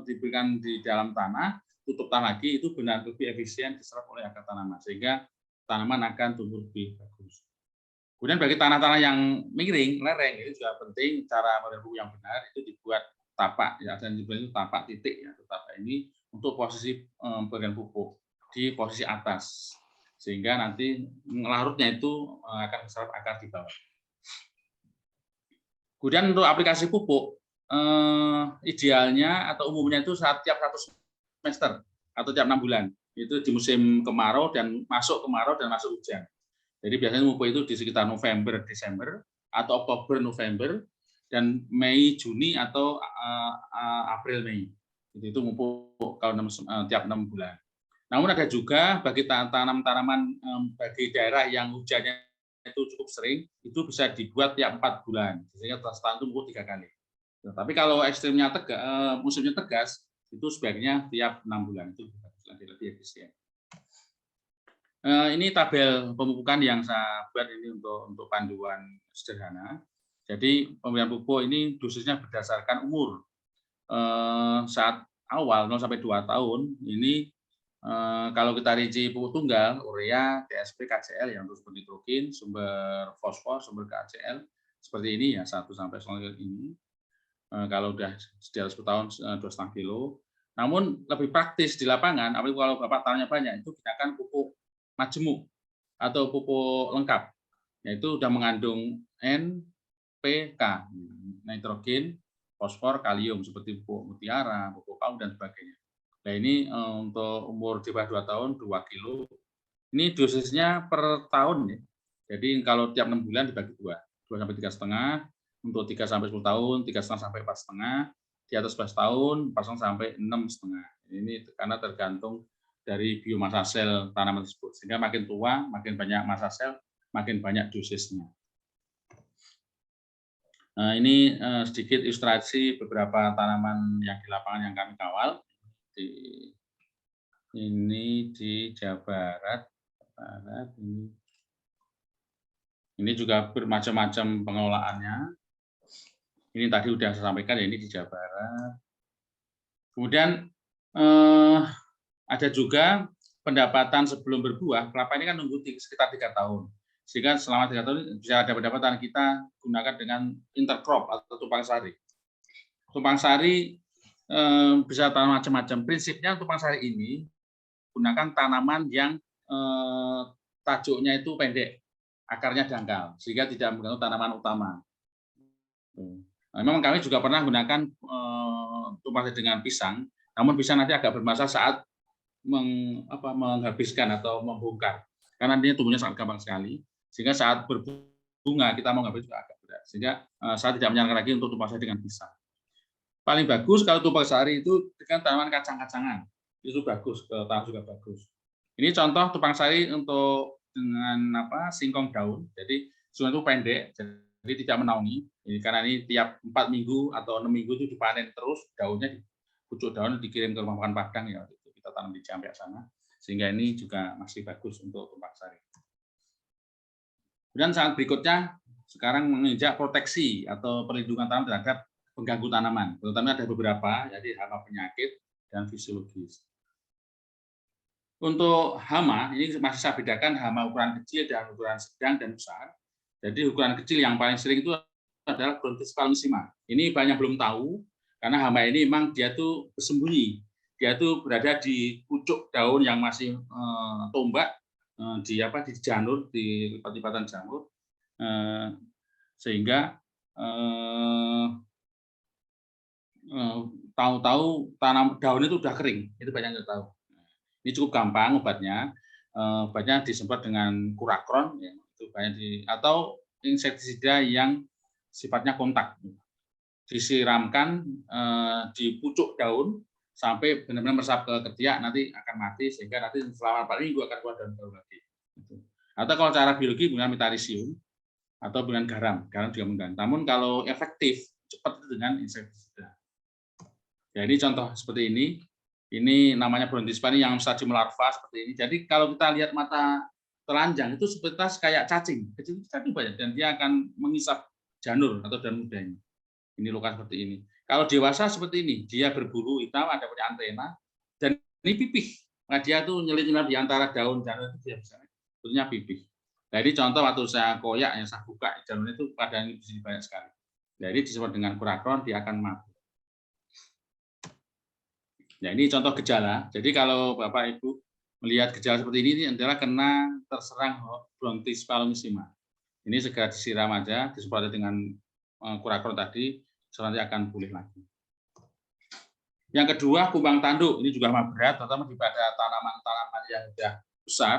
S1: diberikan di dalam tanah, tutup tanah lagi, itu benar lebih efisien diserap oleh akar tanaman, sehingga tanaman akan tumbuh lebih bagus. Kemudian bagi tanah-tanah yang miring, lereng, itu juga penting cara memberikan pupuk yang benar, itu dibuat tapak, ya, dan itu tapak titik, ya, tapak ini untuk posisi pemberian pupuk di posisi atas, sehingga nanti larutnya itu akan diserap akar di bawah. Kemudian untuk aplikasi pupuk, idealnya atau umumnya itu tiap 1 semester atau tiap 6 bulan. Itu di musim kemarau dan masuk hujan. Jadi biasanya pupuk itu di sekitar November, Desember, atau Oktober, November, dan Mei, Juni, atau April, Mei. Itu pupuk kalau tiap 6 bulan. Namun ada juga bagi tanaman-tanaman bagi daerah yang hujannya itu cukup sering, itu bisa dibuat tiap 4 bulan, sehingga setahun itu pupuk 3 kali. Tapi kalau ekstrimnya musimnya tegas, itu sebaiknya tiap 6 bulan, itu lebih efisien. Ini tabel pemupukan yang saya buat ini untuk panduan sederhana. Jadi pemberian pupuk ini dosisnya berdasarkan umur. Saat awal 0 sampai 2 tahun ini kalau kita rinci pupuk tunggal, urea, TSP, KCl yang untuk sumber nitrogen, sumber fosfor, sumber KCl seperti ini ya 1 sampai 9 ini. Kalau udah di atas 10 tahun 2,5 kilo. Namun lebih praktis di lapangan, apalagi kalau Bapak tanahnya banyak, itu gunakan pupuk majemuk atau pupuk lengkap, yaitu sudah mengandung N, P, K, nitrogen, fosfor, kalium seperti pupuk mutiara, pupuk kaum dan sebagainya. Nah ini untuk umur di bawah 2 tahun 2 kilo. Ini dosisnya per tahun ya. Jadi kalau tiap 6 bulan dibagi 2 sampai 3,5. Untuk 3 sampai 10 tahun, 3,5 sampai 4,5. Di atas 11 tahun, 4,5 sampai 6,5. Ini karena tergantung dari biomasa sel tanaman tersebut. Sehingga makin tua, makin banyak massa sel, makin banyak dosisnya. Nah, ini sedikit ilustrasi beberapa tanaman yang di lapangan yang kami kawal. Ini di Jawa Barat. Ini juga bermacam-macam pengelolaannya. Ini tadi sudah saya sampaikan, ya, ini di Jawa Barat. Kemudian ada juga pendapatan sebelum berbuah. Kelapa ini kan nunggu sekitar 3 tahun. Sehingga selama 3 tahun bisa ada pendapatan, kita gunakan dengan intercrop atau tumpang sari. Tumpang sari bisa tanam macam-macam. Prinsipnya tumpang sari ini gunakan tanaman yang tajuknya itu pendek, akarnya dangkal, sehingga tidak mengganggu tanaman utama. Memang kami juga pernah gunakan tumpang sari dengan pisang, namun pisang nanti agak bermasalah saat menghabiskan atau membongkar, karena dia tumbuhnya sangat gampang sekali, sehingga saat berbunga kita mau ngambil juga agak berat, sehingga saya tidak menyarankan lagi untuk tumpang sari dengan pisang. Paling bagus kalau tumpang sari itu dengan tanaman kacang-kacangan, itu bagus, tanah juga bagus. Ini contoh tumpang sari untuk dengan singkong daun, jadi daun itu pendek, jadi tidak menaungi, karena ini tiap 4 minggu atau 6 minggu itu dipanen terus daunnya, pucuk daun dikirim ke rumah makan Padang, ya, kita tanam di Ciampek sana, sehingga ini juga masih bagus untuk tumpang sari. Kemudian saat berikutnya sekarang menginjak proteksi atau perlindungan tanaman terhadap pengganggu tanaman, terutama ada beberapa, jadi hama penyakit dan fisiologis. Untuk hama ini masih saya bedakan hama ukuran kecil dan ukuran sedang dan besar. Jadi ukuran kecil yang paling sering itu adalah Brontis palmisima. Ini banyak belum tahu karena hama ini memang dia tuh bersembunyi. Dia tuh berada di pucuk daun yang masih tombak, di janur, di lipat-lipatan janur, sehingga tahu-tahu daun itu sudah kering. Itu banyak yang tahu. Ini cukup gampang obatnya. Obatnya disemprot dengan kurakron, ya, itu banyak atau insektisida yang sifatnya kontak. Disiramkan di pucuk daun sampai benar-benar meresap ke ketiak, nanti akan mati, sehingga nanti selama 4 minggu akan keluar daun baru lagi. Atau kalau cara biologi dengan metarisium atau dengan garam juga mengganggu. Namun kalau efektif cepat itu dengan insektisida. Jadi contoh seperti ini namanya Brontis pani yang stadium larva seperti ini. Jadi kalau kita lihat mata telanjang itu sepintas kayak cacing, kecil-kecil banyak, dan dia akan mengisap janur atau daun mudanya. Ini luka seperti ini. Kalau dewasa seperti ini, dia berbulu hitam, ada punya antena, dan ini pipih. Nah, dia tuh nyelit-nyelit di antara daun janur itu dia bisa. Sebetulnya pipih. Jadi contoh waktu saya koyak, yang saya buka janur itu pada ini di sini banyak sekali. Jadi disebut dengan kurakron, dia akan mati. Ya, ini contoh gejala. Jadi kalau Bapak Ibu melihat gejala seperti ini adalah kena terserang Brontis paludisima. Ini segera disiram aja, disupport dengan kurakron tadi, nanti akan pulih lagi. Yang kedua, kumbang tanduk. Ini juga berat, terutama pada tanaman-tanaman yang sudah besar,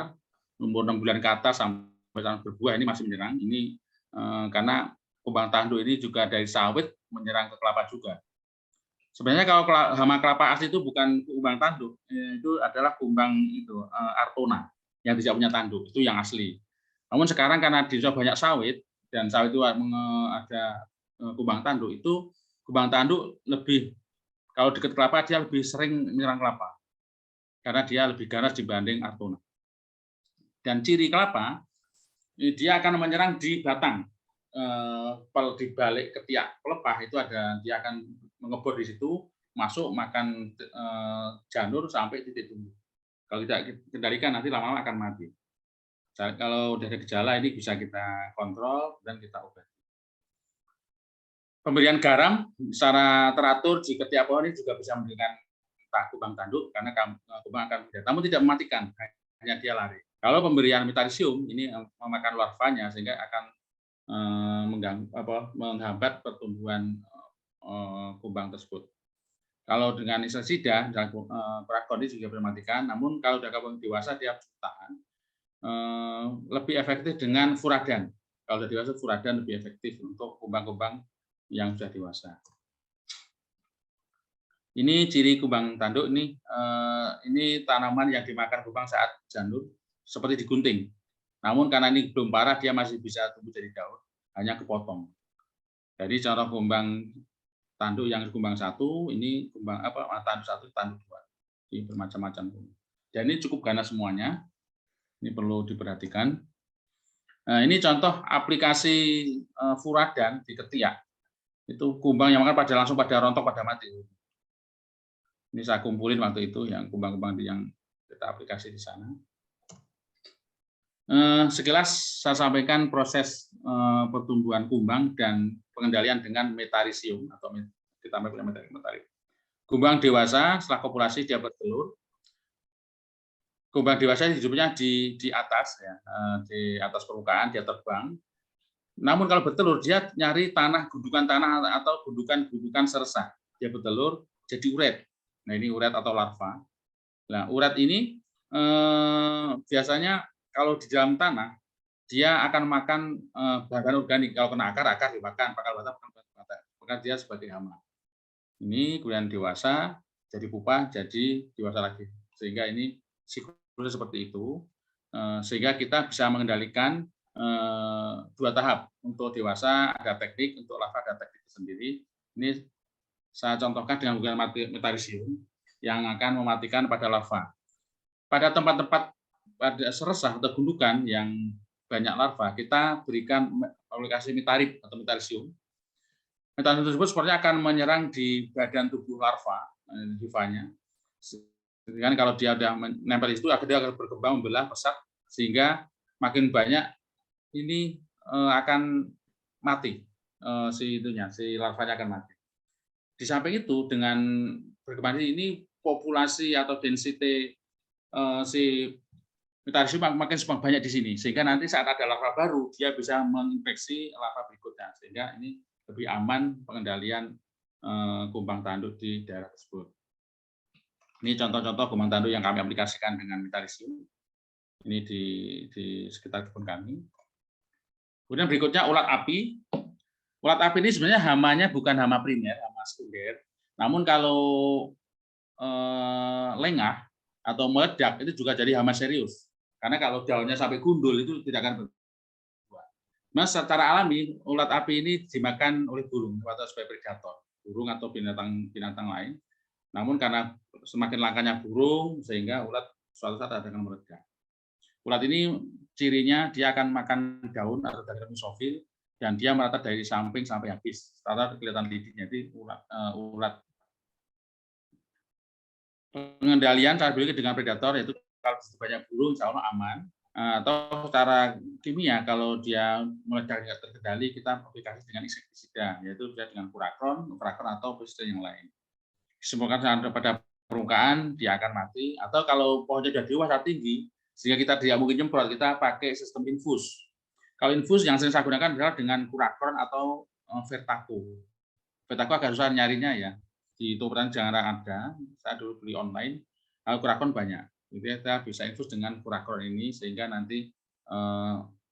S1: umur 6 bulan ke atas sampai berbuah, ini masih menyerang. Ini karena kumbang tanduk ini juga dari sawit menyerang ke kelapa juga. Sebenarnya kalau hama kelapa asli itu bukan kumbang tanduk, itu adalah kumbang itu Artona yang tidak punya tanduk, itu yang asli. Namun sekarang karena di banyak sawit dan sawit itu ada kumbang tanduk, itu kumbang tanduk lebih kalau dekat kelapa dia lebih sering menyerang kelapa karena dia lebih ganas dibanding Artona. Dan ciri kelapa dia akan menyerang di batang, di balik ketiak pelepah itu ada, dia akan mengebor di situ, masuk makan janur sampai titik tumbuh. Kalau tidak kendalikan nanti lama-lama akan mati. Kalau sudah ada gejala ini bisa kita kontrol dan kita obati. Pemberian garam secara teratur di ketiak pohon ini juga bisa memberikan kumbang tanduk karena kumbang akan mudah, namun tidak mematikan, hanya dia lari. Kalau pemberian metarisium ini memakan larvanya sehingga akan menghambat pertumbuhan kumbang tersebut. Kalau dengan insektisida, kurakron ini juga mematikan, namun kalau sudah kumbang dewasa dia tahan. Lebih efektif dengan furadan. Kalau sudah dewasa, furadan lebih efektif untuk kumbang-kumbang yang sudah dewasa. Ini ciri kumbang tanduk, ini tanaman yang dimakan kumbang saat janur seperti digunting. Namun karena ini belum parah, dia masih bisa tumbuh jadi daun, hanya kepotong. Jadi contoh kumbang tanduk yang kumbang 1, ini kumbang tanduk 1, tanduk 2. Ini bermacam-macam. Dan ini cukup ganas semuanya. Ini perlu diperhatikan. Nah, ini contoh aplikasi furadan di ketiak. Itu kumbang yang makan langsung pada rontok, pada mati. Ini saya kumpulin waktu itu yang kumbang-kumbang yang kita aplikasi di sana. Sekilas saya sampaikan proses pertumbuhan kumbang dan pengendalian dengan metarisium atau ditambah dengan metarisium. Kumbang dewasa setelah kopulasi dia bertelur. Kumbang dewasa hidupnya di atas, ya, di atas permukaan, dia terbang. Namun kalau bertelur dia nyari gundukan tanah atau gundukan seresah. Dia bertelur jadi uret. Nah, ini uret atau larva. Nah, uret ini biasanya kalau di dalam tanah dia akan makan bahan organik. Kalau kena akar dimakan, bakal batang dia sebagai hama. Ini kemudian dewasa, jadi pupa, jadi dewasa lagi. Sehingga ini siklusnya seperti itu. Sehingga kita bisa mengendalikan 2 tahap. Untuk dewasa ada teknik, untuk larva ada teknik sendiri. Ini saya contohkan dengan menggunakan metarisium yang akan mematikan pada larva. Pada tempat-tempat pada seresah atau gundukan yang banyak larva, kita berikan aplikasi mitarib atau metarisium. Metarisium tersebut sepertinya akan menyerang di badan tubuh larva, hifanya. Dengan kalau dia sudah menempel di situ, dia akan berkembang, membelah, pesat, sehingga makin banyak ini akan mati, si larvanya akan mati. Di samping itu, dengan berkembang ini populasi atau density si metarisium makin semakin banyak di sini, sehingga nanti saat ada larva baru dia bisa menginfeksi larva berikutnya, sehingga ini lebih aman pengendalian kumbang tanduk di daerah tersebut. Ini contoh-contoh kumbang tanduk yang kami aplikasikan dengan metarisium. Ini di sekitar kebun kami. Kemudian berikutnya ulat api. Ulat api ini sebenarnya hamanya bukan hama primer, hama sekunder. Namun kalau lengah atau meledak itu juga jadi hama serius. Karena kalau daunnya sampai gundul itu tidak akan berbuah. Nah, secara alami ulat api ini dimakan oleh burung atau sebagai predator, burung atau binatang lain. Namun karena semakin langkanya burung sehingga ulat suatu saat akan meledak. Ulat ini cirinya dia akan makan daun atau daun mesofil dan dia merata dari samping sampai habis. Rata kelihatan lidahnya. Jadi ulat pengendalian cara berpikir dengan predator yaitu kalau banyak burung insya Allah aman. Atau secara kimia kalau dia meledak tidak terkendali kita aplikasi dengan insektisida yaitu bisa dengan kurakron atau pestisida yang lain. Disemprotkan pada permukaan dia akan mati atau kalau pohonnya sudah dewasa tinggi sehingga kita tidak mungkin nyemprot kita pakai sistem infus. Kalau infus yang sering saya gunakan adalah dengan kurakron atau vertaco. Vertaco agak susah nyarinya ya. Di Tokopedia jarang ada. Saya dulu beli online. Kalau kurakron banyak. Jadi kita bisa infus dengan kurakron ini sehingga nanti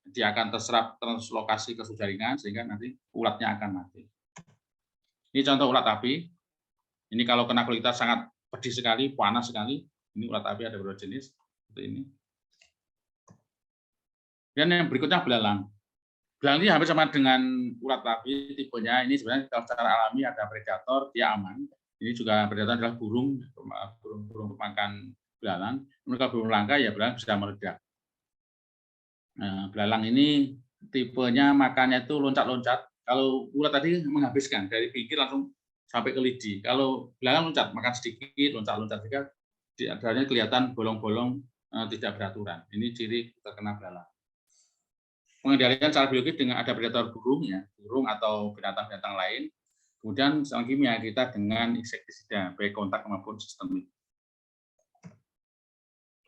S1: dia akan terserap translokasi ke jaringan sehingga nanti ulatnya akan mati. Ini contoh ulat api. Ini kalau kena kulit kita sangat pedih sekali, panas sekali. Ini ulat api ada beberapa jenis seperti ini. Dan yang berikutnya belalang. Belalang ini hampir sama dengan ulat api tipenya. Ini sebenarnya kalau secara alami ada predator, dia aman. Ini juga predator adalah burung pemakan belalang. Kalau burung langka ya belalang bisa meledak. Nah, belalang ini tipenya makannya itu loncat-loncat. Kalau ulat tadi menghabiskan dari pinggir langsung sampai ke lidi. Kalau belalang loncat, makan sedikit, loncat-loncat juga dalamnya kelihatan bolong-bolong tidak beraturan. Ini ciri terkena belalang. Pengendalian secara biologis dengan ada predator burung ya, burung atau binatang-binatang lain. Kemudian secara kimia kita dengan insektisida baik kontak maupun sistemik.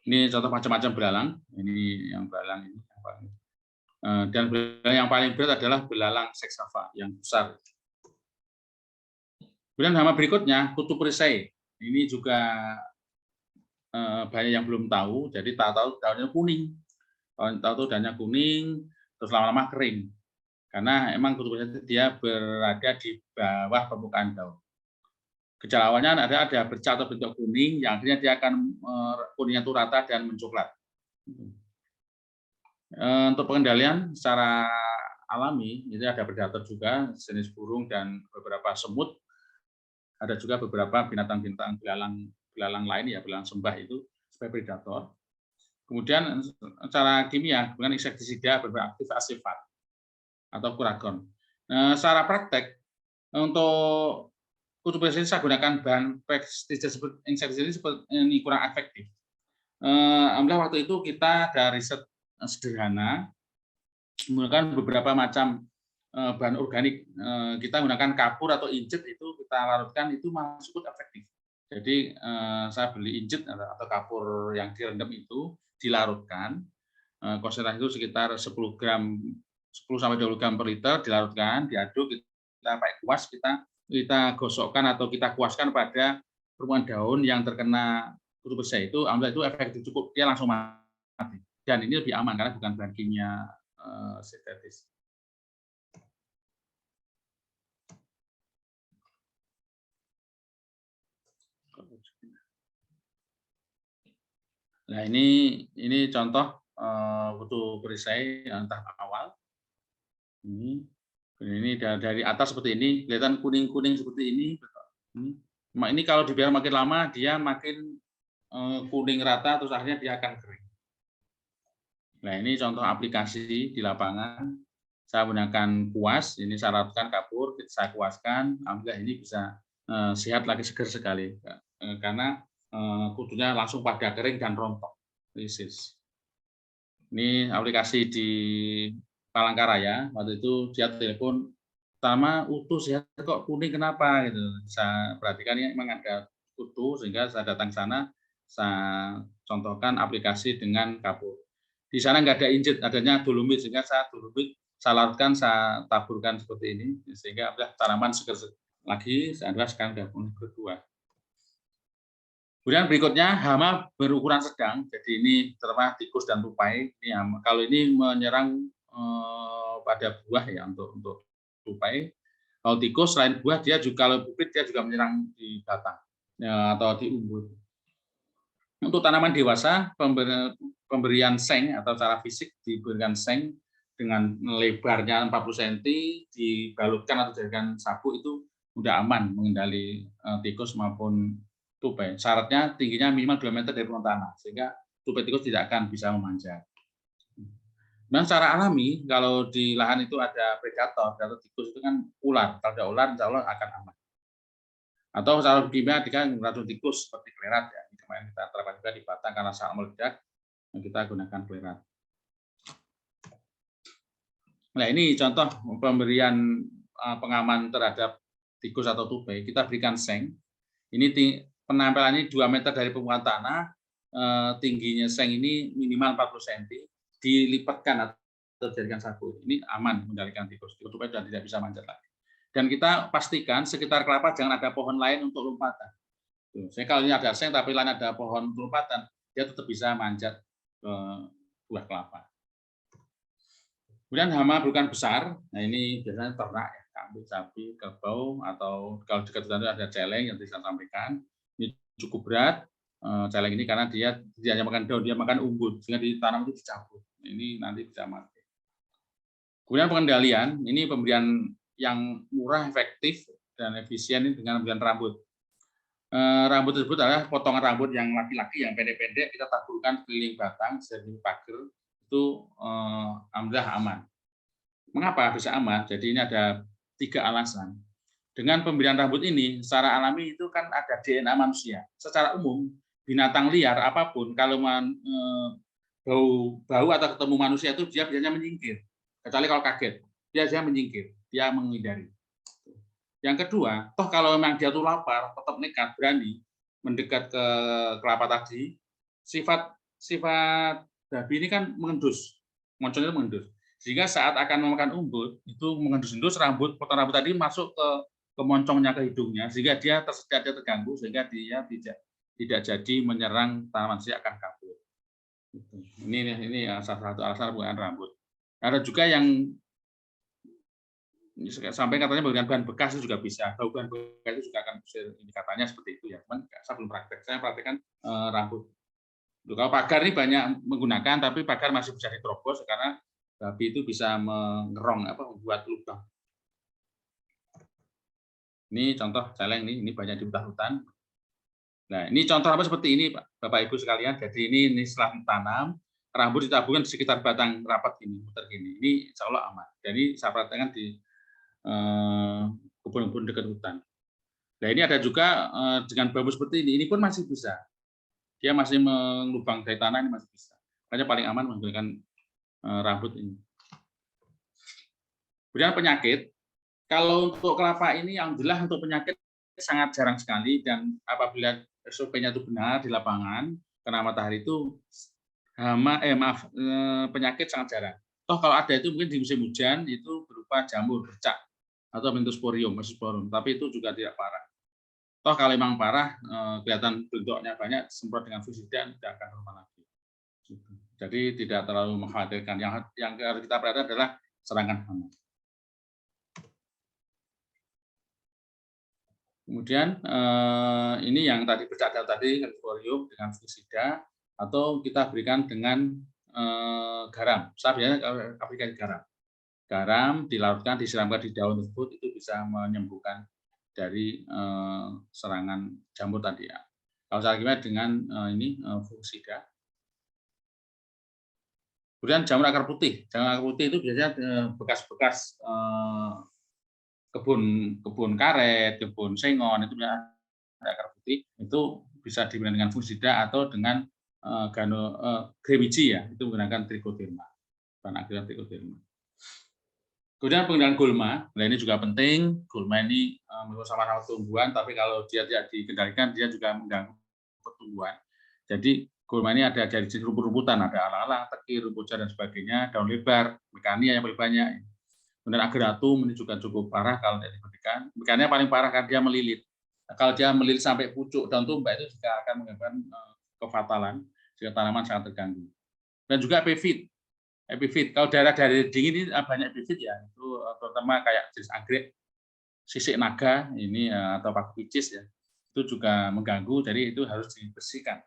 S1: Ini contoh macam-macam belalang. Ini yang belalang ini. Dan belalang yang paling berat adalah belalang seksava yang besar. Kemudian hama berikutnya kutu perisai. Ini juga banyak yang belum tahu. Jadi tahu daunnya kuning. Kalau tahu daunnya kuning, terus lama-lama kering. Karena emang kutu perisai dia berada di bawah permukaan daun. Gejala awalnya ada bercak atau bentuk kuning, yang akhirnya dia akan kuningnya itu rata dan mencoklat. Untuk pengendalian secara alami, itu ada predator juga, jenis burung dan beberapa semut. Ada juga beberapa binatang-binatang belalang lain ya, belalang sembah itu sebagai predator. Kemudian secara kimia dengan insektisida beraktif asifat atau kurakron. Secara praktek untuk kutu perisai saya gunakan bahan pestisida seperti insektisida ini kurang efektif. Alhamdulillah waktu itu kita ada riset sederhana menggunakan beberapa macam bahan organik. Kita menggunakan kapur atau injet itu kita larutkan itu masih cukup efektif. Jadi saya beli injet atau kapur yang direndam itu dilarutkan, konsentrasi itu sekitar 10 sampai 20 gram per liter dilarutkan, diaduk, kita pakai kuas, kita gosokkan atau kita kuaskan pada permukaan daun yang terkena kutu perisai itu, alhamdulillah itu efektif cukup, dia langsung mati. Dan ini lebih aman karena bukan bahan kimia sintetis. Nah ini contoh kutu perisai yang tahap awal. Ini dari atas seperti ini, kelihatan kuning-kuning seperti ini. Ini kalau dibiarkan makin lama dia makin kuning rata, terus akhirnya dia akan kering. Nah ini contoh aplikasi di lapangan. Saya menggunakan kuas, ini saya larutkan kapur, saya kuaskan, alhamdulillah ini bisa sehat lagi, segar sekali. Karena kutunya langsung pada kering dan rontok. Ini aplikasi di Palangkaraya, waktu itu dia telepon, pertama utuh sehat kok kuning kenapa gitu. Saya perhatikan ini memang ada kutu sehingga saya datang ke sana, saya contohkan aplikasi dengan kapur. Di sana nggak ada injet, adanya dolomit sehingga saya larutkan, saya taburkan seperti ini sehingga tanaman segar lagi. Sekarang sudah kedua. Kemudian berikutnya hama berukuran sedang, jadi ini terutama tikus dan tupai. Ini kalau ini menyerang pada buah ya untuk tupai. Kalau tikus selain buah dia juga kalau bibit dia juga menyerang di batang. ya, atau di umbut. Untuk tanaman dewasa, pemberian seng atau secara fisik diberikan seng dengan lebarnya 40 cm, dibalutkan atau dijadikan sapu itu udah aman mengendali tikus maupun tupai. Syaratnya tingginya minimal 2 meter dari permukaan tanah, sehingga tupai tikus tidak akan bisa memanjat. Dan secara alami, kalau di lahan itu ada predator, predator tikus itu kan ular. Kalau ada ular, insya Allah akan aman. Atau secara kimia dengan racun tikus seperti klerat ya. Kemarin kita terapkan juga di Batang karena sangat meledak, kita gunakan klerat. Nah, ini contoh pemberian pengaman terhadap tikus atau tupai. Kita berikan seng. Ini penampilannya 2 meter dari permukaan tanah, tingginya seng ini minimal 40 cm, dilipatkan atau dijadikan sapu. Ini aman mengendalikan tikus. Tupai sudah tidak bisa manjat lagi. Dan kita pastikan sekitar kelapa jangan ada pohon lain untuk lompatan. Saya kalau ini ada seng tapi lain ada pohon lompatan, dia tetap bisa manjat ke buah kelapa. Kemudian hama berukuran besar, nah ini biasanya ternak ya, kambing, sapi, kerbau, atau kalau dekat hutan itu ada celeng yang saya sampaikan. Ini cukup berat celeng ini karena dia tidak hanya makan daun, dia makan umbut, sehingga ditanam itu dicabut. Ini nanti bisa mati. Kemudian pengendalian, ini pemberian yang murah, efektif, dan efisien ini dengan pemberian rambut. Rambut tersebut adalah potongan rambut yang laki-laki yang pendek-pendek, kita taburkan keliling batang, jadi pagar, itu alhamdulillah aman. Mengapa bisa aman? Jadi ini ada 3 alasan. Dengan pemberian rambut ini, secara alami itu kan ada DNA manusia. Secara umum, binatang liar apapun, kalau bau atau ketemu manusia itu dia biasanya menyingkir. Kecuali kalau kaget, dia menyingkir, dia menghindari. Yang kedua, toh kalau memang dia tuh lapar, tetap nekat, berani mendekat ke kelapa tadi, sifat babi ini kan mengendus, moncongnya mengendus. Sehingga saat akan memakan umbut, itu mengendus-endus rambut, potong rambut tadi masuk ke moncongnya, ke hidungnya, sehingga dia tersedak, dia terganggu, sehingga dia tidak jadi menyerang tanaman, dia akan kabur. Ini salah satu alasan penggunaan rambut. Ada juga yang sampai katanya menggunakan bahan bekas itu juga bisa. Bau bahan bekas itu juga akan ini katanya seperti itu ya. Cuman saya belum praktek. Saya praktekkan rambut. Kalau pagar ini banyak menggunakan, tapi pagar masih bisa diterobos karena babi itu bisa mengerong membuat lubang. Ini contoh celeng ini banyak di hutan-hutan. Nah, ini contoh apa seperti ini, Pak, Bapak Ibu sekalian. Jadi ini setelah ditanam, rambut ditaburkan di sekitar batang rapat gini, muter gini. Ini insya Allah aman. Jadi saya praktekkan di kebun-kebun dekat hutan. Nah, ini ada juga dengan bambu seperti ini pun masih bisa. Dia masih melubang dari tanah, ini masih bisa. Makanya paling aman menggunakan rambut ini. Kemudian penyakit. Kalau untuk kelapa ini, alhamdulillah untuk penyakit sangat jarang sekali, dan apabila SOP-nya itu benar di lapangan, kena matahari itu penyakit sangat jarang. Toh kalau ada itu mungkin di musim hujan itu berupa jamur, bercak, atau Mentosporium, tapi itu juga tidak parah. Toh kalau memang parah, kelihatan bentuknya banyak, semprot dengan fungicida tidak akan normal lagi. Jadi tidak terlalu mengkhawatirkan. Yang harus kita perhatikan adalah serangan hama. Kemudian ini yang tadi bercak tadi, Mentosporium dengan fungicida, atau kita berikan dengan garam. Saya biasanya aplikasi garam. Garam dilarutkan, disiramkan di daun tersebut, itu bisa menyembuhkan dari serangan jamur tadi ya. Kalau saya kira dengan fungicida. Kemudian jamur akar putih. Jamur akar putih itu biasanya bekas-bekas kebun karet, kebun sengon, itu ada akar putih, itu bisa diberikan dengan fungicida atau dengan gremiji ya, itu menggunakan trichoderma, bahan aktif trichoderma. Kemudian pengendalian gulma, nah ini juga penting. Gulma ini sama-sama tumbuhan, tapi kalau dia tidak dikendalikan, dia juga mengganggu pertumbuhan. Jadi gulma ini ada dari jenis rumput-rumputan, ada alang-alang, tekir, rumput dan sebagainya, daun lebar, mekania yang paling banyak. Kemudian agratum ini juga cukup parah kalau tidak diberikan. Mekania paling parah karena dia melilit. Nah, kalau dia melilit sampai pucuk daun tumbak itu juga akan menyebabkan kefatalan, jika tanaman sangat terganggu. Dan juga epifit. Kalau daerah dingin ini banyak epifit ya, itu terutama kayak jenis anggrek, sisik naga ini atau paku picis ya. Itu itu juga mengganggu, jadi itu harus dibersihkan.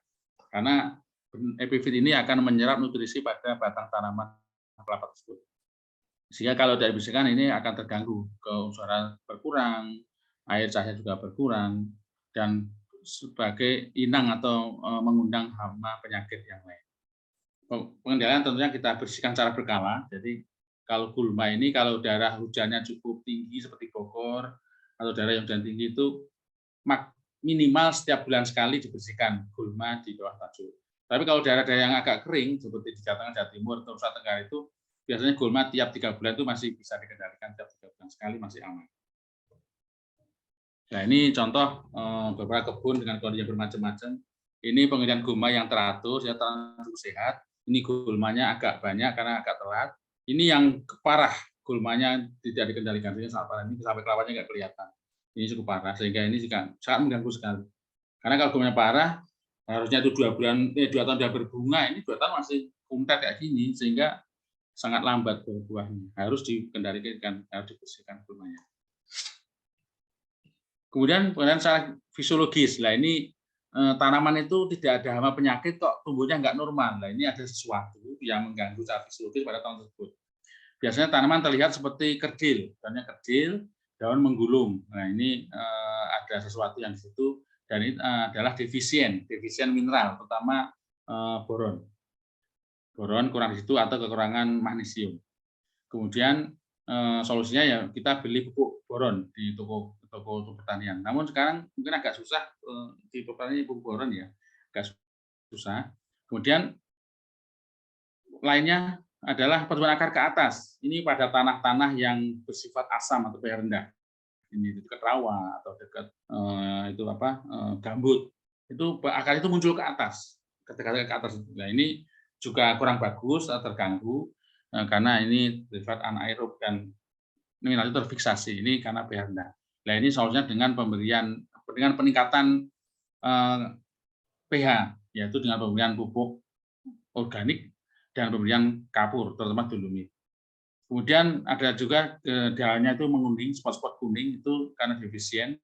S1: Karena epifit ini akan menyerap nutrisi pada batang tanaman kelapa tersebut. Sehingga kalau tidak dibersihkan ini akan terganggu, keusuran berkurang, air cahaya juga berkurang, dan sebagai inang atau mengundang hama penyakit yang lain. Pengendalian tentunya kita bersihkan secara berkala. Jadi kalau gulma ini kalau daerah hujannya cukup tinggi seperti Bogor atau daerah yang hujan tinggi itu minimal setiap bulan sekali dibersihkan gulma di bawah tajur. Tapi kalau daerah-daerah yang agak kering seperti di Jawa Tengah, Jawa Timur, atau Nusa Tenggara itu biasanya gulma tiap 3 bulan itu masih bisa dikendalikan, tiap 3 bulan sekali masih aman. Nah ini contoh beberapa kebun dengan kondisi bermacam-macam. Ini pengirian gulma yang teratur, ya teratur sehat. Ini gulmanya agak banyak karena agak telat. Ini yang parah, gulmanya tidak dikendalikan, sehingga sampai kelapanya nggak kelihatan. Ini cukup parah, sehingga ini juga sangat mengganggu sekali. Karena kalau gulmanya parah, harusnya itu 2 tahun sudah berbunga, ini 2 tahun masih kuntet kayak gini, sehingga sangat lambat buahnya. Harus dikendalikan, harus dibersihkan gulmanya. Kemudian secara fisiologis, lah ini tanaman itu tidak ada hama penyakit kok tumbuhnya nggak normal. Nah ini ada sesuatu yang mengganggu secara fisiologis pada tahun tersebut. Biasanya tanaman terlihat seperti kerdil, daunnya kerdil, daun menggulung. Nah ini ada sesuatu yang di situ dan ini adalah defisien mineral, terutama boron. Boron kurang di situ atau kekurangan magnesium. Kemudian solusinya ya kita beli pupuk boron di toko pertanian. Namun sekarang mungkin agak susah di pertanian pupuk boron ya, agak susah. Kemudian lainnya adalah pertumbuhan akar ke atas. Ini pada tanah-tanah yang bersifat asam atau pH rendah. Ini dekat rawa atau dekat gambut. Itu akar itu muncul ke atas, ketika ke atas. Nah ini juga kurang bagus, terganggu karena ini bersifat anaerob dan mineral itu terfiksasi. Ini karena pH rendah. Nah ini solusinya dengan peningkatan pH, yaitu dengan pemberian pupuk organik dan pemberian kapur, terutama dolomit. Kemudian ada juga daunnya itu menguning, spot-spot kuning itu karena defisien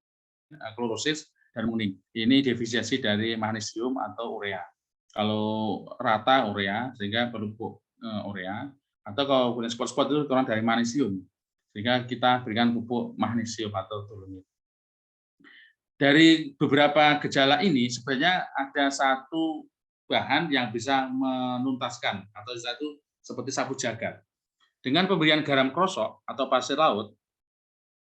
S1: klorosis dan kuning. Ini defisiensi dari magnesium atau urea. Kalau rata urea sehingga perlu pupuk urea, atau kalau punya spot-spot itu kurang dari magnesium sehingga kita berikan pupuk magnesium atau dolomit. Dari beberapa gejala ini sebenarnya ada satu bahan yang bisa menuntaskan atau satu seperti sapu jagat. Dengan pemberian garam krosok atau pasir laut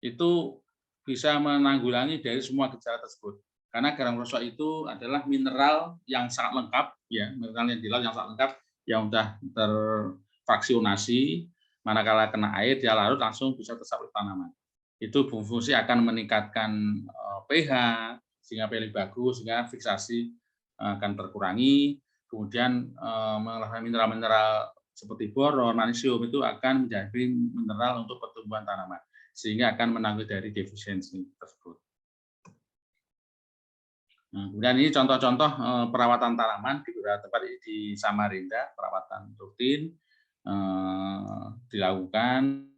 S1: itu bisa menanggulangi dari semua gejala tersebut. Karena garam krosok itu adalah mineral yang sangat lengkap, ya, mineral yang di laut yang sangat lengkap, yang sudah terfraksionasi, manakala kena air dia larut langsung bisa terserap tanaman. Itu berfungsi akan meningkatkan pH sehingga pH lebih bagus, sehingga fiksasi akan terkurangi. Kemudian mineral-mineral seperti boron, magnesium itu akan menjadi mineral untuk pertumbuhan tanaman, sehingga akan menanggulangi dari defisiensi tersebut. Nah, kemudian ini contoh-contoh perawatan tanaman di beberapa tempat di Samarinda, perawatan rutin dilakukan.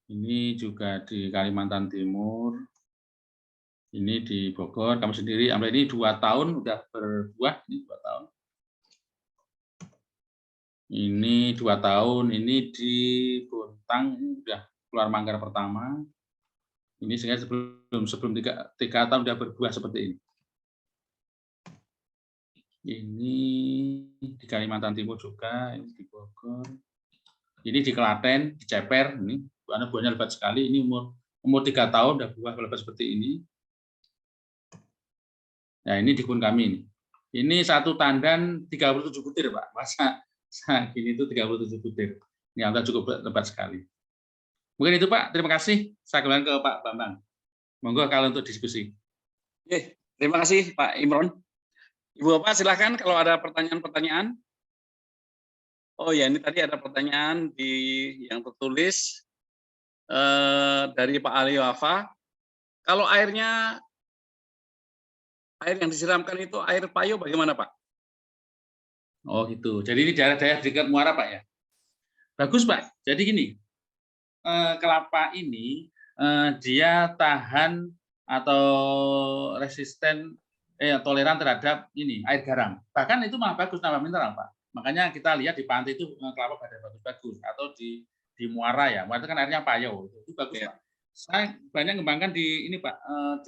S1: Ini juga di Kalimantan Timur, ini di Bogor, kami sendiri, ini 2 tahun sudah berbuah, ini 2 tahun. Ini 2 tahun, ini di Bontang, ini sudah keluar manggar pertama. Ini sehingga sebelum 3 tahun sudah berbuah seperti ini. Ini di Kalimantan Timur juga, ini di Bogor. Ini di Klaten, di Ceper, ini buahnya lebat sekali. Ini umur 3 tahun sudah buah lebat seperti ini. Nah, ini di kebun kami ini. Ini satu tandan 37 butir, Pak. Masa gini itu 37 butir. Ini sudah cukup lebat sekali. Mungkin itu, Pak. Terima kasih. Saya kembali ke Pak Bambang. Monggo kalau untuk diskusi.
S2: Oke, terima kasih Pak Imron. Ibu Bapak silakan kalau ada pertanyaan-pertanyaan. Oh ya, ini tadi ada pertanyaan yang tertulis dari Pak Ali Wafa. Kalau air yang disiramkan itu air payo bagaimana, Pak?
S1: Oh gitu. Jadi ini daerah-daerah dekat muara, Pak ya? Bagus, Pak. Jadi gini, kelapa ini dia tahan atau resisten toleran terhadap ini air garam. Bahkan itu malah bagus tambah mineral, Pak. Makanya kita lihat di pantai itu kelapa pada bagus-bagus, atau di muara ya. Muara itu kan airnya Payo. Itu bagus, Pak. Saya banyak ngembangkan di ini, Pak,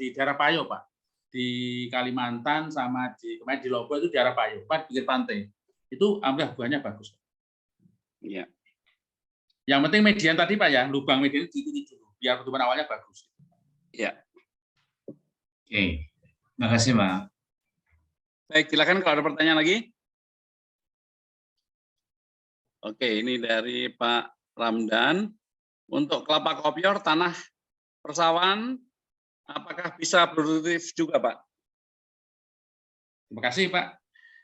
S1: di daerah Payo, Pak. Di Kalimantan sama kemarin di Lombok itu daerah Payo, Pak, pinggir pantai. Itu alhamdulillah buahnya bagus.
S2: Iya.
S1: Yang penting median tadi, Pak, ya, lubang median itu dulu biar pertumbuhan awalnya bagus.
S2: Iya.
S3: Oke. Makasih, Pak.
S2: Baik, silakan kalau ada pertanyaan lagi. Oke, ini dari Pak Ramdan. Untuk kelapa kopior, tanah persawahan, apakah bisa produktif juga, Pak?
S1: Terima kasih, Pak.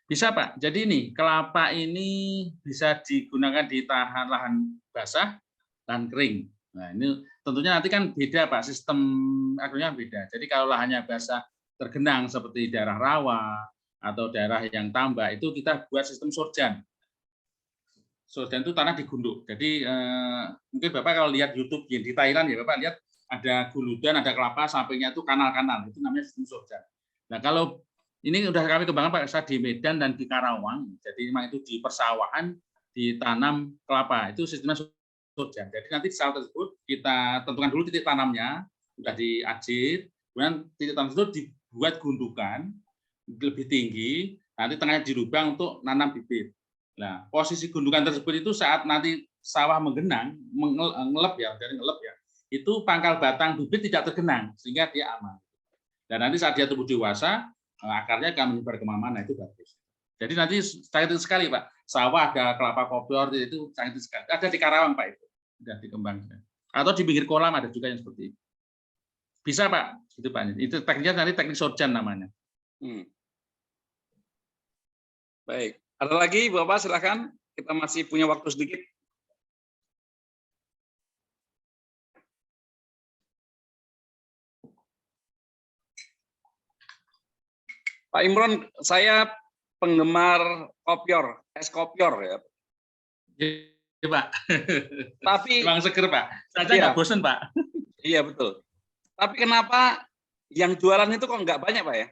S1: Bisa, Pak. Jadi ini, kelapa ini bisa digunakan di lahan basah dan kering. Nah, ini tentunya nanti kan beda, Pak, sistem agronya beda. Jadi kalau lahannya basah tergenang seperti daerah rawa atau daerah yang tambak, itu kita buat sistem sorjan. Sorjan itu tanah digunduk. Jadi mungkin Bapak kalau lihat YouTube di Thailand ya, Bapak lihat ada guludan, ada kelapa, sampingnya itu kanal-kanal. Itu namanya sistem sorjan. Nah, kalau ini sudah kami kembangkan Pak Esa di Medan dan di Karawang. Jadi memang itu di persawahan ditanam kelapa. Itu sistemnya sorjan. Jadi nanti di sawah tersebut kita tentukan dulu titik tanamnya, sudah diajit, kemudian titik tanam itu dibuat gundukan lebih tinggi, nanti tengahnya dirubang untuk nanam bibit. Nah, posisi gundukan tersebut itu saat nanti sawah menggenang, ngelep ya, dari ngelep ya, itu pangkal batang bibit tidak tergenang sehingga dia aman. Dan nanti saat dia tumbuh dewasa, akarnya akan menyebar kemana-mana, itu bagus. Jadi nanti canggih sekali, Pak. Sawah ada kelapa kopior itu canggih sekali. Ada di Karawang, Pak, itu sudah dikembangkan. Atau di pinggir kolam ada juga yang seperti itu. Bisa, Pak. Itu Pak. Itu tekniknya nanti teknik sorjan namanya.
S2: Baik. Ada lagi, Bapak, silakan. Kita masih punya waktu sedikit. Pak Imron, saya penggemar kopior, es kopior ya.
S1: Iya, Pak.
S2: Tapi
S1: memang seger, Pak. Saya nggak bosen, Pak.
S2: Iya, betul. Tapi kenapa yang jualan itu kok nggak banyak, Pak ya?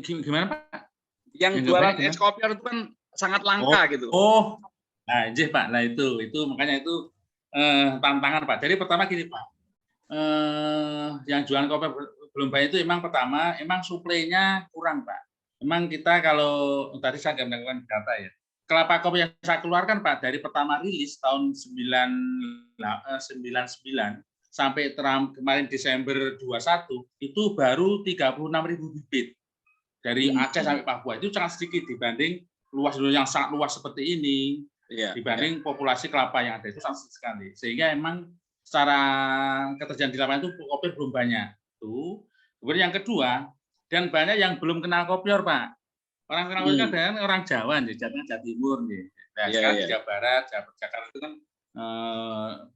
S1: Gimana, Pak?
S2: Yang jualan es kopior itu kan sangat langka gitu.
S1: Oh, nah, Pak. Nah itu makanya itu tantangan, Pak. Jadi pertama gini, Pak. Yang jualan kopi belum banyak itu emang suplainya kurang, Pak. Memang kita kalau tadi saya nggak melakukan data ya. Kelapa kopi yang saya keluarkan, Pak, dari pertama rilis tahun 99 sampai kemarin Desember 21 itu baru 36.000 bibit. Dari Aceh sampai Papua itu sangat sedikit dibanding luas yang sangat luas seperti ini. Dibanding populasi kelapa yang ada itu sangat sedikit sekali. Sehingga emang secara keterjangkauan di lapangan itu kopior belum banyak. Itu. Kemudian yang kedua, dan banyak yang belum kenal kopior, Pak. Orang kenal kopior kan orang Jawa, Jawa Timur. Nah, sekarang di Jawa Barat, Jakarta itu kan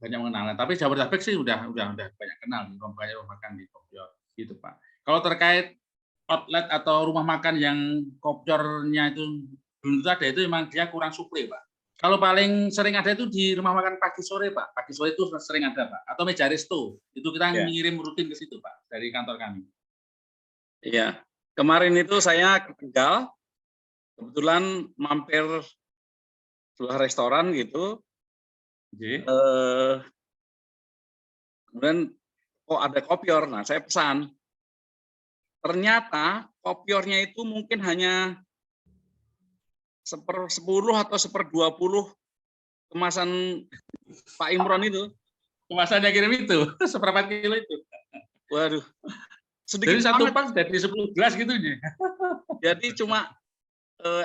S1: banyak mengenal. Tapi Jabodetabek sih udah banyak kenal, banyak rumah makan di kopior. Gitu, Pak. Kalau terkait outlet atau rumah makan yang kopiornya itu belum ada, itu memang dia kurang suplai, Pak. Kalau paling sering ada itu di rumah makan pagi sore, Pak. Pagi sore itu sering ada, Pak. Atau meja resto. Itu kita mengirim rutin ke situ, Pak, dari kantor kami.
S2: Iya. Kemarin itu saya ke Tegal, kebetulan mampir sebuah restoran gitu. Kemudian kok ada kopior. Nah, saya pesan. Ternyata kopiornya itu mungkin hanya 1/10 atau 1/20 kemasan Pak Imron itu.
S1: Kemasan yang kirim itu, seperempat kilo itu.
S2: Waduh. Sedikit
S1: jadi satu pak dari 10 gelas gitu.
S2: Jadi cuma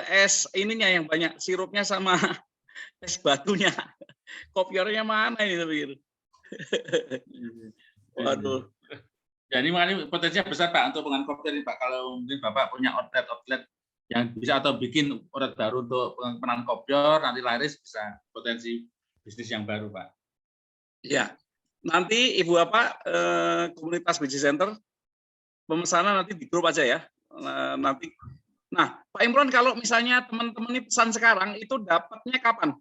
S2: es ininya yang banyak, sirupnya sama es batunya. Kopiornya mana ini? Waduh.
S1: Jadi makanya potensinya besar, Pak, untuk pengembangan kopior ini, Pak. Kalau mungkin Bapak punya outlet yang bisa atau bikin outlet baru untuk pengembangan kopior, nanti laris bisa potensi bisnis yang baru, Pak.
S2: Ya, nanti Ibu Bapak komunitas Biji Center pemesanan nanti di grup aja ya. Nanti. Nah, Pak Imron, kalau misalnya teman-teman ini pesan sekarang itu dapatnya kapan?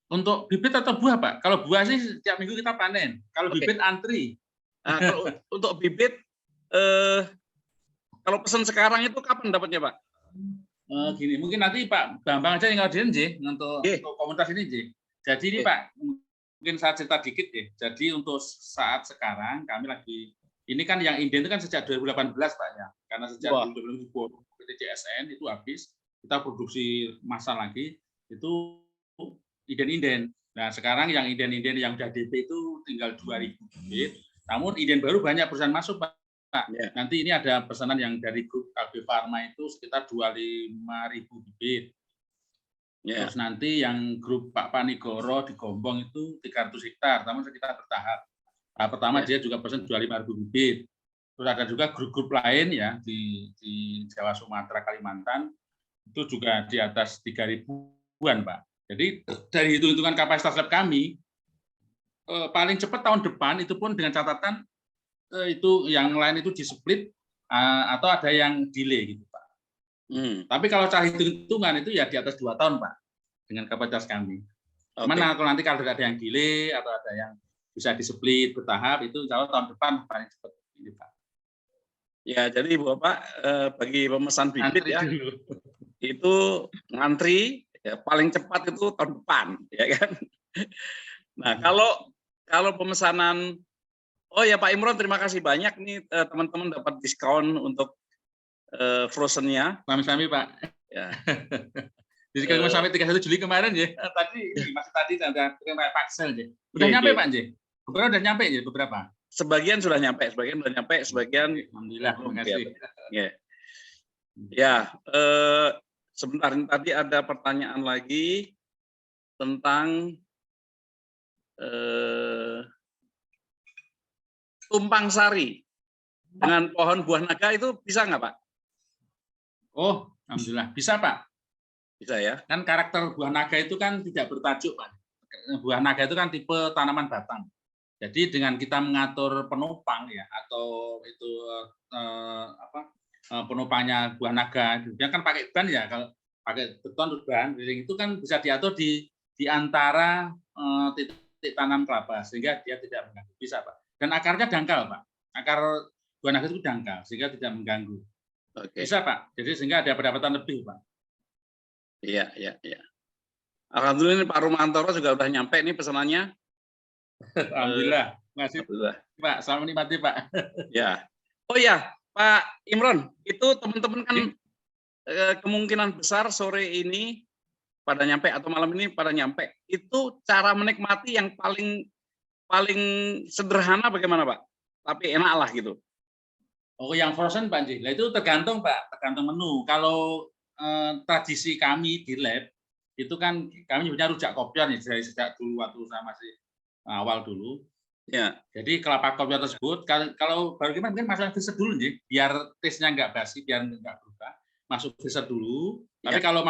S1: Untuk bibit atau buah, Pak? Kalau buah sih tiap minggu kita panen. Kalau bibit antri
S2: Nah, kalau untuk bibit, kalau pesan sekarang itu kapan dapatnya, Pak?
S1: Gini, mungkin nanti Pak Bambang aja yang ngadain untuk
S2: Oke.
S1: komunitas ini Jadi ini
S2: Oke.
S1: Pak, mungkin saya cerita dikit Jadi untuk saat sekarang kami lagi ini kan yang inden itu kan sejak 2018 Pak ya. Karena sejak
S2: Wah.
S1: 2020 PT CSN itu habis, kita produksi massal lagi itu inden-inden. Nah, sekarang yang inden-inden yang udah DP itu tinggal 2.000 bibit. Namun inden baru banyak perusahaan masuk Pak.
S2: Ya.
S1: Nanti ini ada pesanan yang dari grup KB Pharma itu sekitar 25.000 bibit.
S2: Ya.
S1: Terus nanti yang grup Pak Panigoro di Gombong itu 300 hektar, namun kita bertahap. Tahap pertama dia juga pesan 25.000 bibit. Terus ada juga grup-grup lain ya di Jawa, Sumatera, Kalimantan itu juga di atas 3.000-an Pak. Jadi dari hitung-hitungan kapasitas lab kami paling cepat tahun depan itu pun dengan catatan itu yang lain itu di-split atau ada yang delay gitu Pak. Tapi kalau cara hitung-hitungan itu ya di atas 2 tahun Pak dengan kapasitas kami. Cuman kalau nanti kalau ada yang delay atau ada yang bisa di-split bertahap itu insya Allah tahun depan paling cepat ini Pak.
S2: Ya, jadi Bapak bagi pemesan bibit
S1: Antri
S2: ya
S1: dulu.
S2: itu ngantri ya, paling cepat itu tahun depan ya kan. Nah, kalau pemesanan oh ya Pak Imron, terima kasih banyak nih teman-teman dapat diskon untuk frozennya.
S1: Sami-sami Pak.
S2: Ya.
S1: Jadi kalau sampai 31 Juli kemarin ya, masih tadi ada terima paksel ya. Udah nyampe Pak J? Beberapa udah nyampe ya beberapa.
S2: Sebagian sudah nyampe, sebagian
S1: alhamdulillah, terima kasih.
S2: Ya. Ya, sebentar tadi ada pertanyaan lagi tentang tumpang sari dengan pohon buah naga itu bisa nggak Pak?
S1: Oh, alhamdulillah bisa Pak.
S2: Bisa ya.
S1: Kan karakter buah naga itu kan tidak bertajuk Pak. Buah naga itu kan tipe tanaman batang. Jadi dengan kita mengatur penopang ya atau itu penopangnya buah naga, dia kan pakai ban ya, kalau pakai beton ban, itu kan bisa diatur di antara titik tanam kelapa sehingga dia tidak mengganggu. Bisa Pak. Dan akarnya dangkal Pak. Akar buah naga itu dangkal sehingga tidak mengganggu.
S2: Oke.
S1: Bisa Pak. Jadi sehingga ada pendapatan lebih Pak.
S2: Iya. Alhamdulillah ini Pak Rumantoro juga udah nyampe nih pesanannya.
S1: Alhamdulillah. Masih Pak, selamat menikmati Pak.
S2: Ya. Oh ya, Pak Imron, itu teman-teman kan kemungkinan besar sore ini pada nyampe atau malam ini pada nyampe. Itu cara menikmati yang paling sederhana bagaimana Pak? Tapi enak lah gitu.
S1: Oh, yang frozen Pak J. Nah, itu tergantung Pak, tergantung menu. Kalau tradisi kami di lab itu kan kami punya rujak kopior nih dari sejak dulu waktu saya masih awal dulu.
S2: Ya.
S1: Jadi kelapa kopior tersebut kalau baru gimana mungkin masuk freezer dulu nih, biar taste-nya nggak basi, biar nggak berubah. Masuk freezer dulu. Ya. Tapi kalau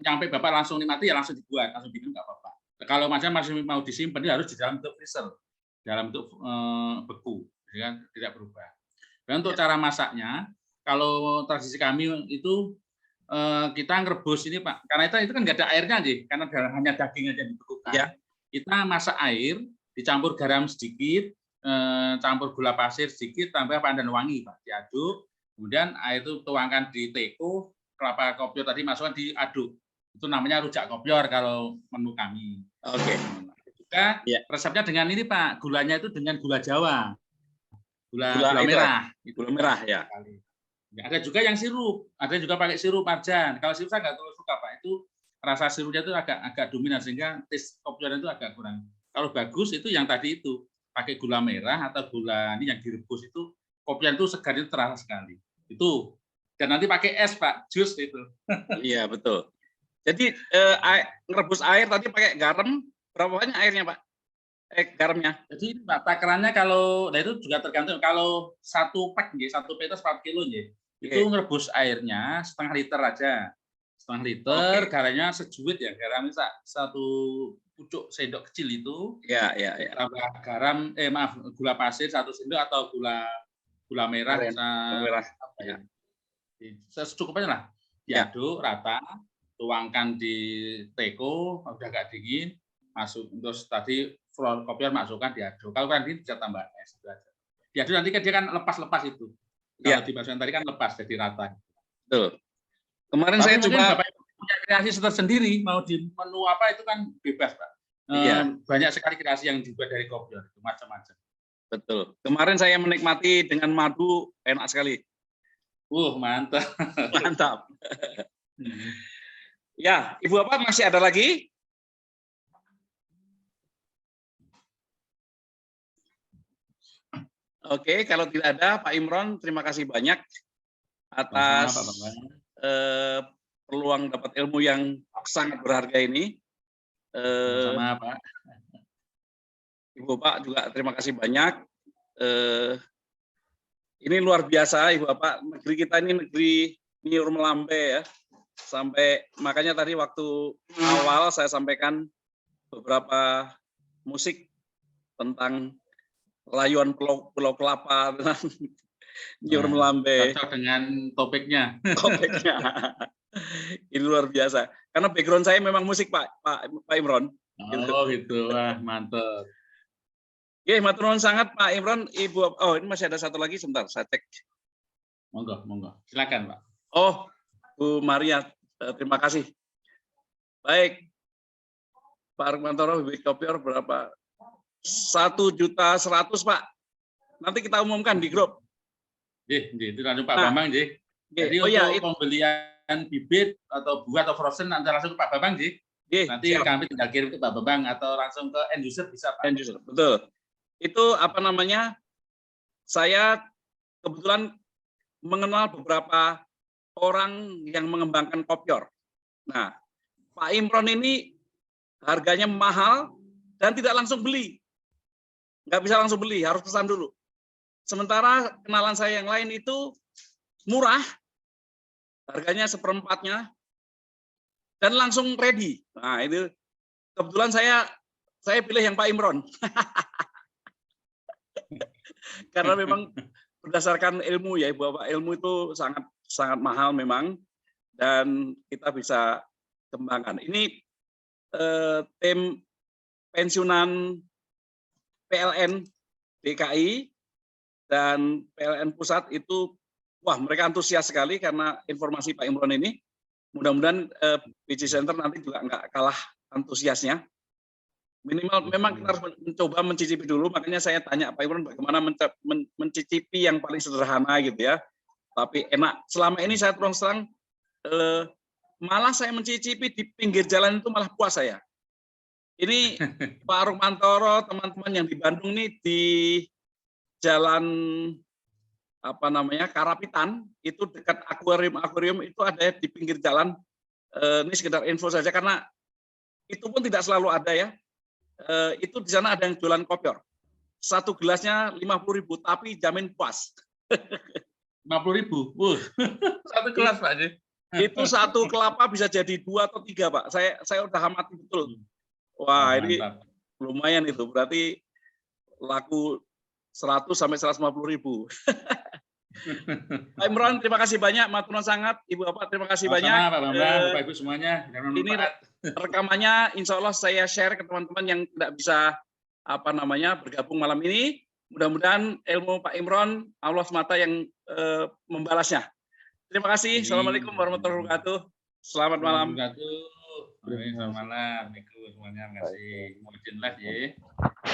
S1: sampai Bapak langsung nikmati ya langsung dibuat, langsung diminum nggak apa-apa. Kalau masih mau disimpan dia harus di dalam bentuk freezer, dalam bentuk beku, ya, tidak berubah. Dan untuk cara masaknya, kalau tradisi kami itu kita ngerebus ini Pak, karena itu kan nggak ada airnya aja, karena hanya daging aja dibekukan. Ya. Kita masak air, dicampur garam sedikit, campur gula pasir sedikit, tambah pandan wangi Pak, diaduk. Kemudian air itu tuangkan di teko, kelapa kopior tadi masukkan diaduk. Itu namanya rujak kopior kalau menu kami.
S2: Oke.
S1: Juga resepnya dengan ini Pak, gulanya itu dengan gula Jawa. Gula merah.
S2: Gula merah ya.
S1: Ada juga yang sirup, ada juga pakai sirup marjan. Kalau sirup saya nggak terlalu suka Pak, itu rasa sirupnya itu agak dominan sehingga taste kopior itu agak kurang. Kalau bagus itu yang tadi itu pakai gula merah atau gula ini yang direbus itu kopior itu segar itu terasa sekali. Itu dan nanti pakai es Pak, jus itu.
S2: Iya betul. Jadi ngerebus air tadi pakai garam, berapa banyak airnya Pak? Garamnya.
S1: Jadi Pak takarannya kalau, nah itu juga tergantung. Kalau 1 pack, 1 petas 4 kilo, itu ngerebus airnya setengah liter aja. Setengah liter, garamnya sejuit ya, garamnya 1 pucuk sendok kecil itu.
S2: Iya.
S1: Tambah garam, gula pasir 1 sendok atau gula merah. Apa ya? Secukupnya lah. Diaduk rata, tuangkan di teko, udah agak dingin, masuk terus tadi kopior masukkan diaduk. Kalau kan ini bisa tambah es. diaduk nanti kan dia kan lepas-lepas itu. Kalau
S2: Iya.
S1: dibasuhkan tadi kan lepas jadi rata.
S2: Betul. Kemarin
S1: Tapi
S2: saya
S1: mungkin
S2: coba
S1: Bapak Ibu punya kreasi tersendiri, mau di menu apa itu kan bebas, Pak.
S2: Iya.
S1: Banyak sekali kreasi yang dibuat dari kopior, itu macam-macam.
S2: betul. Kemarin saya menikmati dengan madu enak sekali.
S1: Mantap.
S2: Mantap. Ya, Ibu Bapak masih ada lagi? Oke, kalau tidak ada, Pak Imron, terima kasih banyak atas peluang dapat ilmu yang sangat berharga ini.
S1: Sama Pak.
S2: Ibu Bapak juga terima kasih banyak. Ini luar biasa, Ibu Bapak. Negeri kita ini negeri niur melambai ya. Sampai makanya tadi waktu awal saya sampaikan beberapa musik tentang layuan Pulau Kelapa dengan niur melambai.
S1: Cocok dengan topiknya.
S2: Topiknya. Ini luar biasa. Karena background saya memang musik, Pak Imron.
S1: Gitu. Wah, mantap.
S2: Oke, matur nuwun sangat Pak Imron. Ibu, ini masih ada satu lagi, sebentar saya cek.
S1: Monggo. Silakan, Pak.
S2: Oh, Bu Maria, terima kasih. Baik, Pak Rukmantoro, bibit kopior berapa? 1.100.000 Pak. Nanti kita umumkan di grup.
S1: Itu langsung Pak Bambang, Jadi untuk pembelian bibit atau buah atau frozen nanti langsung ke Pak Bambang, Nanti kami tinggal kirim ke Pak Bambang atau langsung ke end user bisa, Pak.
S2: End user, betul. Itu saya kebetulan mengenal beberapa orang yang mengembangkan kopior. Nah, Pak Imron ini harganya mahal dan tidak langsung beli. Nggak bisa langsung beli, harus pesan dulu. Sementara kenalan saya yang lain itu murah, harganya seperempatnya, dan langsung ready. Nah, itu kebetulan saya pilih yang Pak Imron. Karena memang berdasarkan ilmu ya, bahwa ilmu itu sangat mahal memang, dan kita bisa kembangkan. Ini tim pensiunan PLN DKI dan PLN Pusat itu, mereka antusias sekali karena informasi Pak Imron ini. Mudah-mudahan BC Center nanti juga nggak kalah antusiasnya. Minimal memang kita harus mencoba mencicipi dulu, makanya saya tanya Pak Imron bagaimana mencicipi yang paling sederhana gitu ya. Tapi enak. Selama ini saya terus terang malah saya mencicipi di pinggir jalan itu malah puas saya. Ini Pak Rukmantoro, teman-teman yang di Bandung nih di jalan Karapitan, itu dekat akuarium itu ada di pinggir jalan. Ini sekedar info saja karena itu pun tidak selalu ada ya. Itu di sana ada yang jualan kopior. Satu gelasnya 50.000 tapi jamin puas.
S1: 50.000. Satu gelas, Pak.
S2: Itu satu kelapa bisa jadi 2 atau 3, Pak. Saya udah amati betul. Wah, ini lumayan itu. Berarti laku 100 sampai 150.000. Pak Imron, terima kasih banyak. Matur nuwun sangat. Ibu Bapak, terima kasih banyak.
S1: Pak Bambang, Bapak Ibu semuanya.
S2: Ini rekamannya insya Allah saya share ke teman-teman yang tidak bisa bergabung malam ini. Mudah-mudahan ilmu Pak Imron Allah semata yang membalasnya. Terima kasih. Assalamualaikum warahmatullahi wabarakatuh. Selamat malam.
S1: Selamat malam. Assalamualaikum semuanya. Terima kasih. Mau izin live ya.